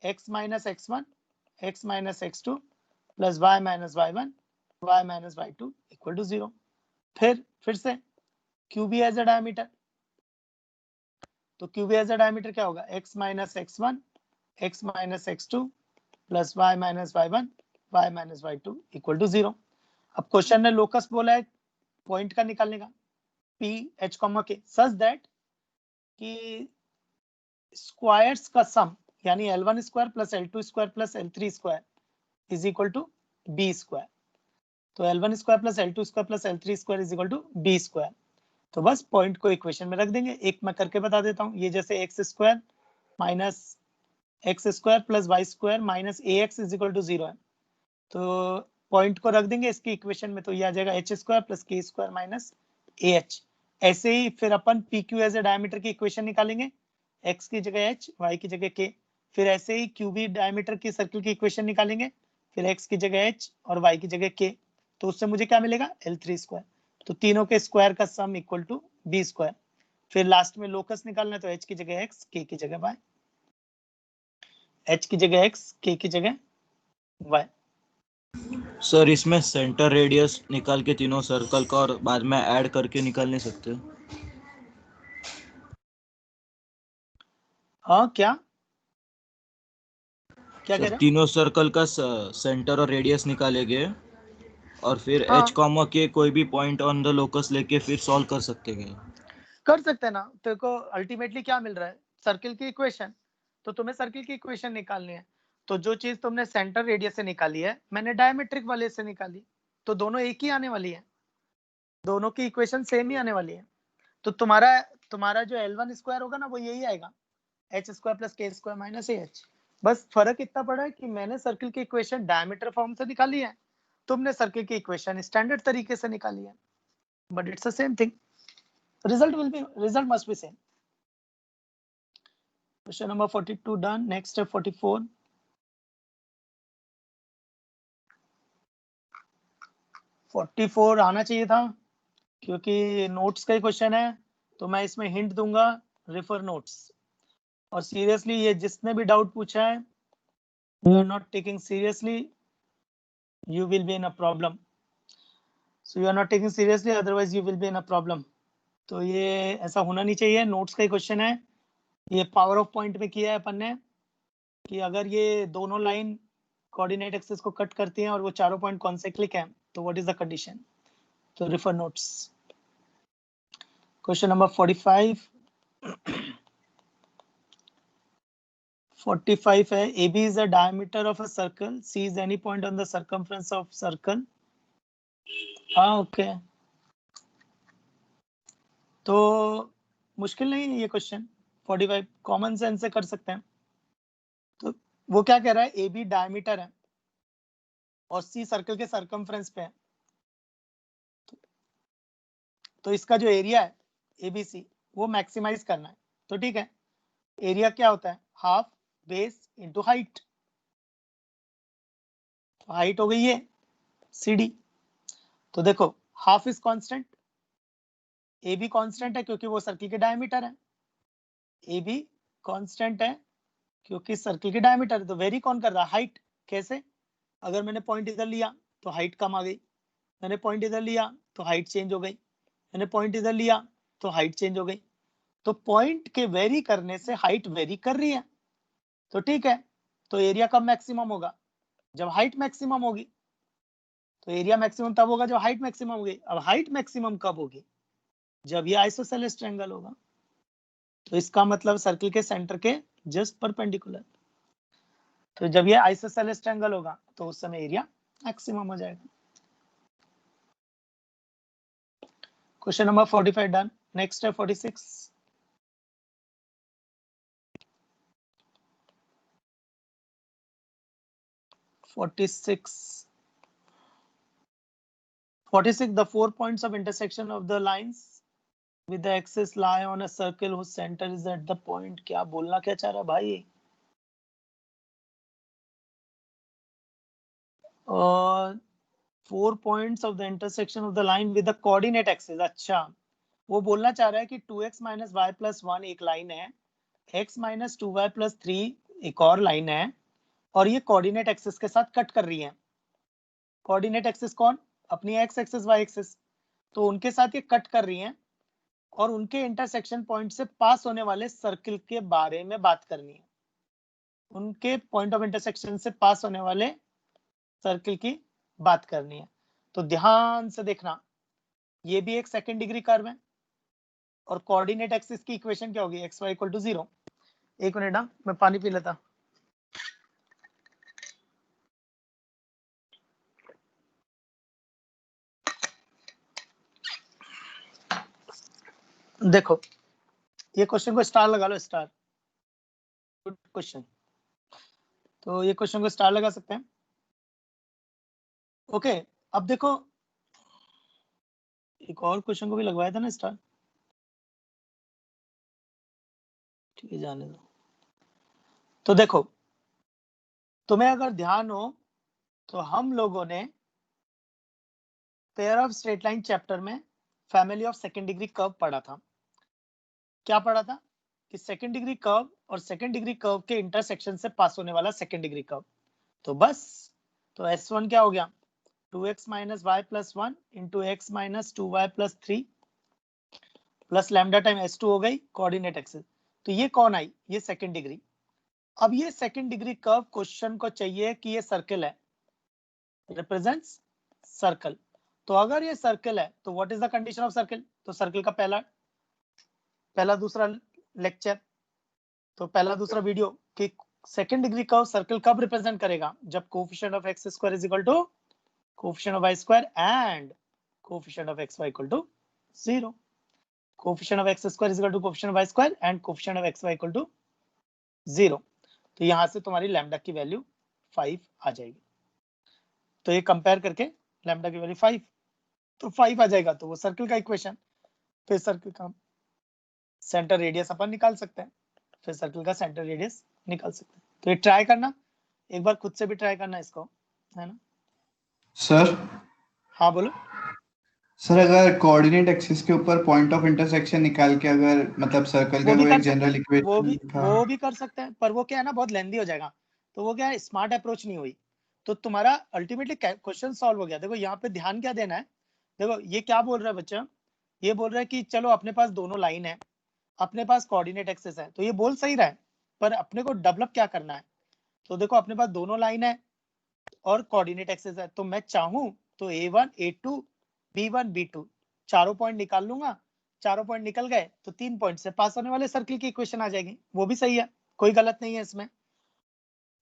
x minus x1 x minus x2 plus y minus y1 y minus y2 equal to 0। फिर से QB एज अ डायमीटर, तो QB एज अ डायमीटर क्या होगा x minus x1 x minus x2 plus y minus y1 y minus y2 equal to 0। अब question ने locus बोला है point का निकालने का P H के, सच दैट कि स्क्वायर्स का सम यानी L1 square plus L2 square plus L3 square is equal to B square, तो L1 square plus L2 square plus L3 square is equal to B square, तो बस point को equation में रख देंगे। एक मैं करके बता देता हूँ, ये जैसे X square minus X square plus Y square minus A X is equal to 0 है, तो पॉइंट को रख देंगे इसकी इक्वेशन में, तो ये आ जाएगा h square plus k square minus a h. ऐसे ही फिर अपन P Q as a diameter की इक्वेशन निकालेंगे, एक्स की जगह एच वाई की जगह के, फिर ऐसे ही क्यू बी डायमीटर की सर्किल की इक्वेशन निकालेंगे, फिर एक्स की जगह एच और वाई की जगह के, तो उससे मुझे क्या मिलेगा L3 स्क्वायर, तो तीनों के स्क्वायर का sum equal to B square. फिर लास्ट में लोकस निकालना है, तो एच की जगह एक्स के की जगह वाई, एच की जगह एक्स के की जगह वाई। सर इसमें सेंटर रेडियस निकाल के तीनों सर्कल का और बाद में ऐड करके निकाल नहीं सकते? हाँ क्या कह सर रहे हो? तीनों सर्कल का सेंटर और रेडियस निकालेंगे और फिर हाँ। h कॉमा के कोई भी पॉइंट ऑन द लोकस लेके फिर सॉल्व कर सकते हैं। कर सकते हैं ना। तेरे को अल्टीमेटली क्या मिल रहा है, सर्किल की इक्वेशन। तो तुम्हें सर्किल की इक्वेशन निकालनी है, तो जो चीज तुमने सेंटर रेडियस से निकाली है मैंने डायमेट्रिक वाले से निकाली, तो दोनों एक ही आने वाली है, दोनों की इक्वेशन सेम ही आने वाली है। तो तुम्हारा जो L1 स्क्वायर होगा ना वो यही आएगा, h square plus k square minus AH। बस फर्क इतना पड़ा है कि मैंने सर्किल की इक्वेशन डायमीटर फॉर्म से निकाली है, तुमने सर्किल की इक्वेशन स्टैंडर्ड तरीके से निकाली है, but it's the same thing, result must be same. Question number 42 done. Next step 44. 44 आना चाहिए था क्योंकि नोट्स का ही क्वेश्चन है, तो मैं इसमें हिंट दूंगा, रेफर नोट्स। और सीरियसली ये जिसने भी डाउट पूछा है, you are not taking seriously, you will be in a problem. So you are not taking seriously, otherwise you will be in a problem. तो ये ऐसा होना नहीं चाहिए। नोट्स का ही क्वेश्चन है, ये पावर ऑफ पॉइंट में किया है अपन ने कि अगर ये दोनों लाइन कोऑर्डिनेट एक्सिस को कट करती हैं और वो चारों पॉइंट कॉन्सेक्ट्रिक हैं, तो व्हाट इज द कंडीशन। तो रेफर नोट्स। क्वेश्चन नंबर 45 है, AB is the diameter of a circle, C is any point on the circumference of circle. हाँ ओके, तो मुश्किल नहीं है ये क्वेश्चन, 45 कॉमन सेंस से कर सकते हैं। तो वो क्या कह रहा है, AB डायमीटर है और C सर्कल के सर्कमफ्रेंस पे है, तो इसका जो एरिया है ABC वो मैक्सिमाइज करना है। तो ठीक है, एरिया क्या होता है, हाफ बेस इंटू हाइट। तो हाइट हो गई है CD। तो देखो half is constant, AB constant है क्योंकि वो सर्किल के डायमीटर है, AB कांस्टेंट है क्योंकि सर्किल के डायमीटर है। तो वेरी कौन कर रहा है, हाइट। कैसे, अगर मैंने पॉइंट इधर लिया तो हाइट कम आ गई, मैंने पॉइंट इधर लिया तो हाइट चेंज हो गई, मैंने पॉइंट इधर लिया तो हाइट चेंज हो गई। तो पॉइंट के वेरी करने से हाइट वेरी कर रही है। तो ठीक है, तो एरिया कब मैक्सिमम होगा, जब हाइट मैक्सिमम होगी। तो एरिया मैक्सिमम तब होगा जब हाइट मैक्सिमम होगी। अब हाइट मैक्सिमम कब होगी, जब ये आइसोसेलेस ट्रायंगल होगा। तो इसका मतलब सर्किल के सेंटर के जस्ट परपेंडिकुलर। तो जब ये आइसोसेलेस ट्रायंगल होगा तो उस समय एरिया मैक्सिमम हो जाएगा। Question number 45 done. नेक्स्ट है 46। The 4 points of intersection of the lines with the axis lie on a circle whose center is at the point। क्या बोलना क्या चाह रहा भाई, और 4 points of the intersection of the line with the coordinate axis। अच्छा, वो बोलना चाह रहा है कि 2x minus y plus 1 एक लाइन है, x minus 2y plus 3 एक और लाइन है, और ये कोऑर्डिनेट एक्सिस के साथ कट कर रही है। कोऑर्डिनेट एक्सिस कौन, अपनी x एक्सिस y एक्सिस, तो उनके साथ ये कट कर रही हैं और उनके इंटरसेक्शन पॉइंट से पास होने वाले सर्किल के बारे में बात करनी है। उनके पॉइंट ऑफ इंटरसेक्शन से पास होने वाले सर्किल की बात करनी है। तो ध्यान से देखना, ये भी एक सेकंड डिग्री कर्व है और कोऑर्डिनेट एक्सिस की इक्वेशन क्या होगी, xy इक्वल टू 0। एक मिनट ना, मैं पानी पी लेता। देखो ये क्वेश्चन को स्टार लगा लो, स्टार, गुड क्वेश्चन। तो ये क्वेश्चन को स्टार लगा सकते हैं। ओके, अब देखो एक और क्वेश्चन को भी लगवाया था ना स्टार, ठीक है जाने दो। तो देखो तुम्हें अगर ध्यान हो तो हम लोगों ने pair of straight line chapter में family of second degree curve पढ़ा था। क्या पढ़ा था कि सेकंड डिग्री कर्व और सेकंड डिग्री कर्व के इंटरसेक्शन से पास होने वाला सेकंड डिग्री कर्व। तो बस, तो S1 क्या हो गया, 2x minus y plus 1 into x minus 2y plus 3 plus lambda time S2 हो गई कोऑर्डिनेट एक्सिस। तो ये कौन आई, ये सेकंड डिग्री। अब ये सेकंड डिग्री कर्व क्वेश्चन को चाहिए कि ये सर्किल है, रिप्रेजेंट्स सर्कल। तो अगर ये सर्कल है तो what is the condition of circle? तो सर्कल का पहला दूसरा लेक्चर, तो पहला दूसरा वीडियो कि सेकंड डिग्री कर्व सर्कल कब रिप्रेजेंट करेगा? जब coefficient of x square is equal to coefficient of y square and coefficient of xy equal to 0। Coefficient of x square is equal to coefficient of y square and coefficient of xy equal to 0। तो यहां से तुम्हारी lambda की value 5 आ जाएगी। तो ये compare करके lambda की वैल्यू 5, तो 5 आ जाएगा, तो वो सर्कल का इक्वेशन। फिर सर्कल का सेंटर रेडियस अपन निकाल सकते हैं, फिर सर्कल का सेंटर रेडियस निकाल सकते हैं। तो ये ट्राई करना, एक बार खुद से भी ट्राई करना इसको, है ना? सर हाँ बोलो। सर अगर कोऑर्डिनेट एक्सिस के ऊपर पॉइंट ऑफ इंटरसेक्शन निकाल के अगर मतलब सर्कल वो का भी कोई कर एक जनरल इक्वेशन वो भी कर सकते हैं, पर वो क्या है ना, बहुत लेंदी हो जाएगा। तो वो क्या है, स्मार्ट अप्रोच नहीं हुई, तो तुम्हारा अल्टीमेटली क्वेश्चन सॉल्व हो गया। देखो यहाँ पे ध्यान क्या देना है, देखो ये क्या बोल रहा है बच्चा, ये बोल रहा है कि चलो अपने पास दोनों लाइन है, अपने पास कोऑर्डिनेट एक्सिस है, तो ये बोल सही रहा है, पर अपने को डेवलप क्या करना है? तो देखो अपने पास दोनों लाइन है और कोऑर्डिनेट एक्सिस है, तो मैं चाहूं तो A1 A2 B1 B2 चारों पॉइंट निकाल लूंगा। चारों पॉइंट निकल गए तो 3 पॉइंट से पास होने वाले सर्कल की इक्वेशन आ जाएगी, वो भी सही है, कोई गलत नहीं है इसमें।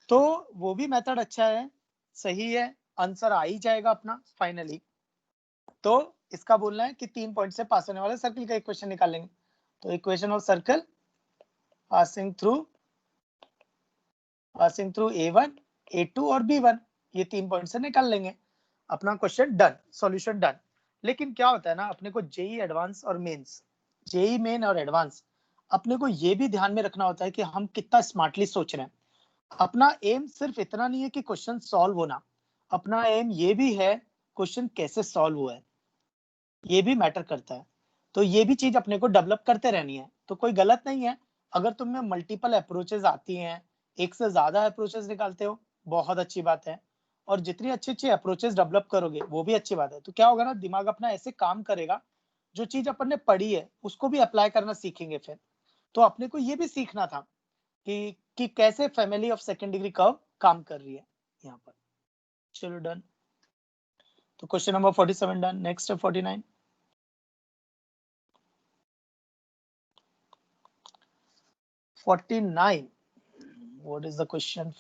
तो वो भी मेथड अच्छा है, सही है, आंसर आ ही जाएगा अपना फाइनली। तो इसका बोलना है कि 3 पॉइंट से पास होने वाले सर्कल का इक्वेशन निकाल लेंगे। तो equation of circle passing through A1 A2 और B1, ये 3 पॉइंट से निकाल लेंगे, अपना क्वेश्चन डन, सॉल्यूशन डन। लेकिन क्या होता है ना, अपने को जेई एडवांस और मेंस, जेई मेन और एडवांस, अपने को ये भी ध्यान में रखना होता है कि हम कितना स्मार्टली सोच रहे हैं। अपना एम सिर्फ इतना नहीं है कि क्वेश्चन सॉल्व होना, अपना एम ये भी है क्वेश्चन कैसे सॉल्व हुआ है, ये भी मैटर करता है। तो ये भी चीज अपने को डेवलप करते रहनी है। तो कोई गलत नहीं है अगर तुम्हें मल्टीपल अप्रोचेस आती हैं, एक से ज्यादा अप्रोचेस निकालते हो, बहुत अच्छी बात है। और जितनी अच्छी अच्छी अप्रोचेस डेवलप करोगे वो भी अच्छी बात है। तो क्या होगा ना, दिमाग अपना ऐसे काम करेगा, जो चीज अपन ने पढ़ी है उसको भी अप्लाई करना सीखेंगे फिर। तो अपने को ये भी सीखना था कि कैसे family of second degree curve काम कर रही है यहाँ पर। चलो डन। तो क्वेश्चन नंबर 47 डन। नेक्स्ट है 49। What is the question?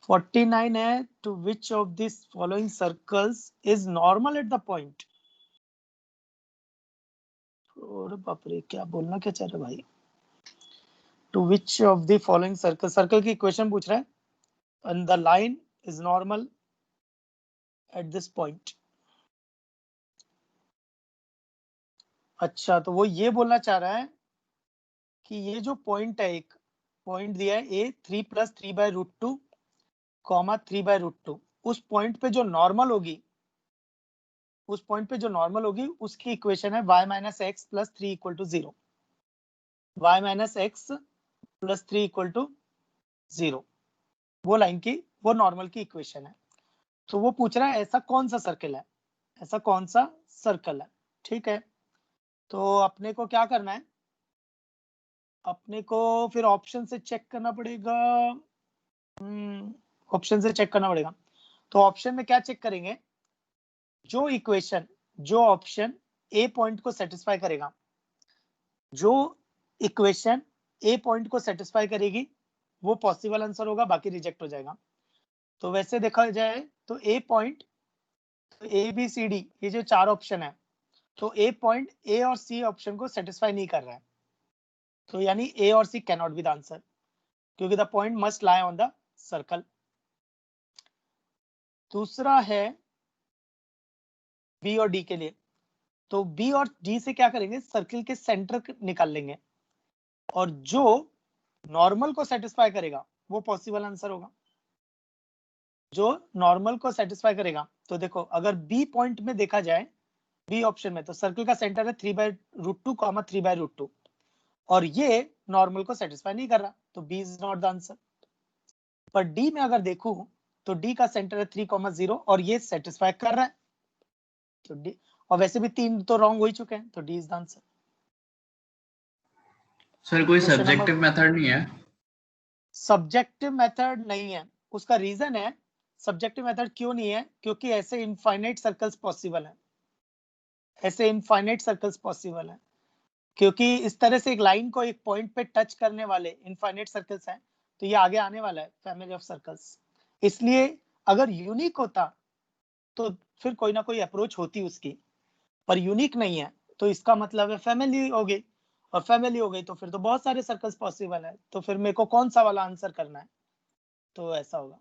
49 है, to which of these following circles is normal at the point? और बाप रे, क्या बोलना क्या चाह रहे भाई? To which of the following circle की इक्वेशन पूछ रहा है, and the line is normal at this point. अच्छा, तो वो ये बोलना चाह रहा है कि ये जो पॉइंट है, एक पॉइंट दिया है A 3 + 3/√2, 3/√2, उस पॉइंट पे जो नॉर्मल होगी, उसकी इक्वेशन है y - x + 3 = 0। y - x + 3 = 0, वो लाइन की, वो नॉर्मल की इक्वेशन है। तो वो पूछ रहा है ऐसा कौन सा सर्कल है, ठीक है। तो अपने को क्या करना है, अपने को फिर ऑप्शन से चेक करना पड़ेगा। तो ऑप्शन में क्या चेक करेंगे, जो ऑप्शन ए पॉइंट को सेटिस्फाई करेगा, वो पॉसिबल आंसर होगा, बाकी रिजेक्ट हो जाएगा। तो वैसे देखा जाए तो a point, A B C D, ये जो 4 ऑप्शन है, तो ए पॉइंट ए और सी ऑप्शन को सेटिस्फाई नहीं कर रहा है, तो यानी ए और C can not be the answer, क्योंकि the point must lie on the circle. दूसरा है बी और डी के लिए, तो बी और डी से क्या करेंगे, सर्कल के सेंटर निकाल लेंगे, और जो नॉर्मल को सेटिस्फाई करेगा वो पॉसिबल आंसर होगा, जो नॉर्मल को सेटिस्फाई करेगा। तो देखो अगर बी पॉइंट में देखा जाए, बी ऑप्शन में, तो सर्कल का सेंटर है 3/√2, 3/√2, और ये नॉर्मल को सेटिस्फाई नहीं कर रहा, तो B is not the answer. पर डी में अगर देखूं तो डी का सेंटर है 3,0 और ये सेटिस्फाई कर रहा है, तो डी, और वैसे भी 3 तो रॉन्ग हो ही चुके हैं, तो D is the answer. Sir कोई सब्जेक्टिव मेथड नहीं है? सब्जेक्टिव मेथड नहीं है, उसका रीजन है सब्जेक्टिव मेथड क्यों नहीं है? क्योंकि ऐसे इनफाइनाइट सर्कल्स पॉसिबल हैं, ऐसे इनफाइनाइट सर्कल्स पॉसिबल हैं, क्योंकि इस तरह से एक लाइन को एक पॉइंट पे टच करने वाले इनफाइनाइट सर्कल्स हैं, तो ये आगे आने वाला है फैमिली ऑफ सर्कल्स। इसलिए अगर यूनिक होता तो फिर कोई ना कोई अप्रोच होती उसकी, पर यूनिक नहीं है, तो इसका मतलब है फैमिली हो गई, और फैमिली हो गई तो फिर तो बहुत सारे सर्कल्स पॉसिबल है, तो फिर मेरे को कौन सा वाला आंसर करना है? तो ऐसा होगा।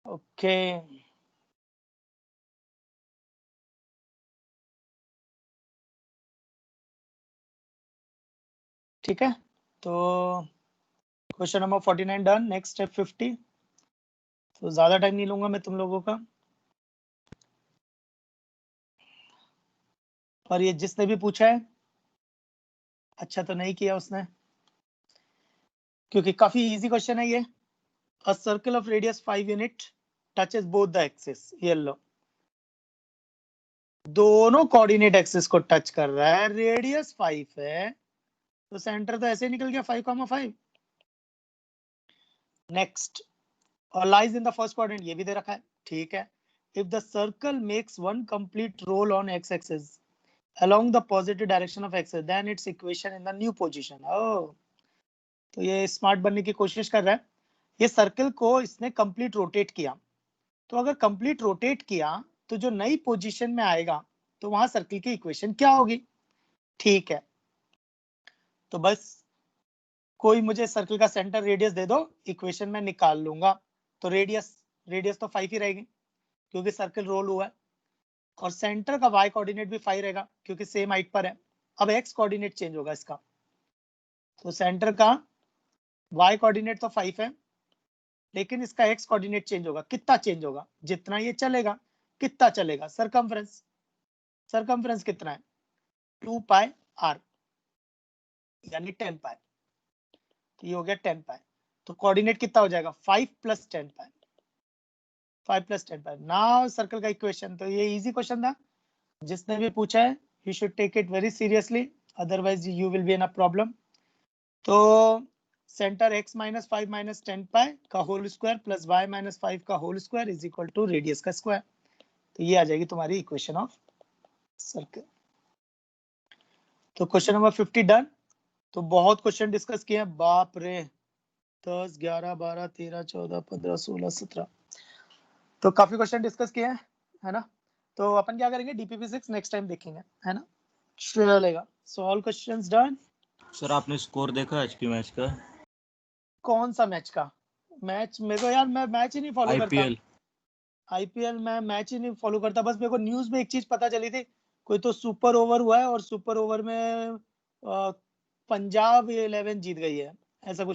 ओके, ठीक है, तो question number 49 done. Next step 50। तो ज्यादा टाइम नहीं लूंगा मैं तुम लोगों का, और ये जिसने भी पूछा है अच्छा तो नहीं किया उसने, क्योंकि काफी इजी क्वेश्चन है ये। A circle of radius 5 unit touches both the axis, ये लो, दोनों कोऑर्डिनेट एक्सिस को टच कर रहा है, रेडियस 5 है, तो सेंटर तो ऐसे निकल गया 5,5। नेक्स्ट, और lies in the first quadrant, ये भी दे रखा है, ठीक है। If the circle makes one complete roll on x axis along the positive direction of axis, then its equation in the new position। oh, तो ये स्मार्ट बनने की कोशिश कर रहा है। ये सर्कल को इसने कंप्लीट रोटेट किया, तो अगर कंप्लीट रोटेट किया तो जो नई पोजीशन में आएगा तो वहां सर्कल की इक्वेशन क्या होगी? ठीक है, तो बस कोई मुझे सर्कल का सेंटर रेडियस दे दो, इक्वेशन में निकाल लूंगा। तो रेडियस तो 5 ही रहेगी क्योंकि सर्कल रोल हुआ है, और सेंटर का y कोऑर्डिनेट भी 5 रहेगा क्योंकि सेम हाइट पर है। अब x कोऑर्डिनेट चेंज होगा इसका, तो सेंटर का y कोऑर्डिनेट तो 5 है, लेकिन इसका x कोऑर्डिनेट चेंज होगा। कितना चेंज होगा? जितना ये चलेगा। कितना चलेगा? सरकमफ्रेंस। सरकमफ्रेंस कितना है? 2 पाई r, यानी 10 पाई। तो ये हो गया 10 पाई, तो कोऑर्डिनेट कितना हो जाएगा? 5 + 10 पाई, 5 + 10 पाई। नाउ सर्कल का इक्वेशन। तो ये इजी क्वेश्चन था, जिसने भी पूछा है you should take it very seriously, otherwise you will be in a problem. तो सेंटर x - 5 - 10 पाई का होल स्क्वायर प्लस y - 5 का whole square is equal to radius का स्क्वायर। तो ये आ जाएगी तुम्हारी इक्वेशन ऑफ सर्कल। तो क्वेश्चन नंबर 50 डन। तो बहुत क्वेश्चन डिस्कस किए हैं, बाप रे, 10, 11, 12, 13, 14, 15, 16, 17, तो काफी क्वेश्चन डिस्कस किए हैं, है ना। तो अपन क्या करेंगे, DPP6 नेक्स्ट टाइम देखेंगे, है ना, चलेगा। So all questions done. Sir आपने स्कोर देखा आज की मैच का? कौन सा मैच का? मैच मेरे को यार, मैं मैच ही नहीं फॉलो करता। IPL आईपीएल मैं मैच ही नहीं फॉलो करता। बस मेरे को न्यूज में एक चीज पता चली थी, कोई तो सुपर ओवर हुआ है और सुपर ओवर में पंजाब 11 जीत गई है, ऐसा कुछ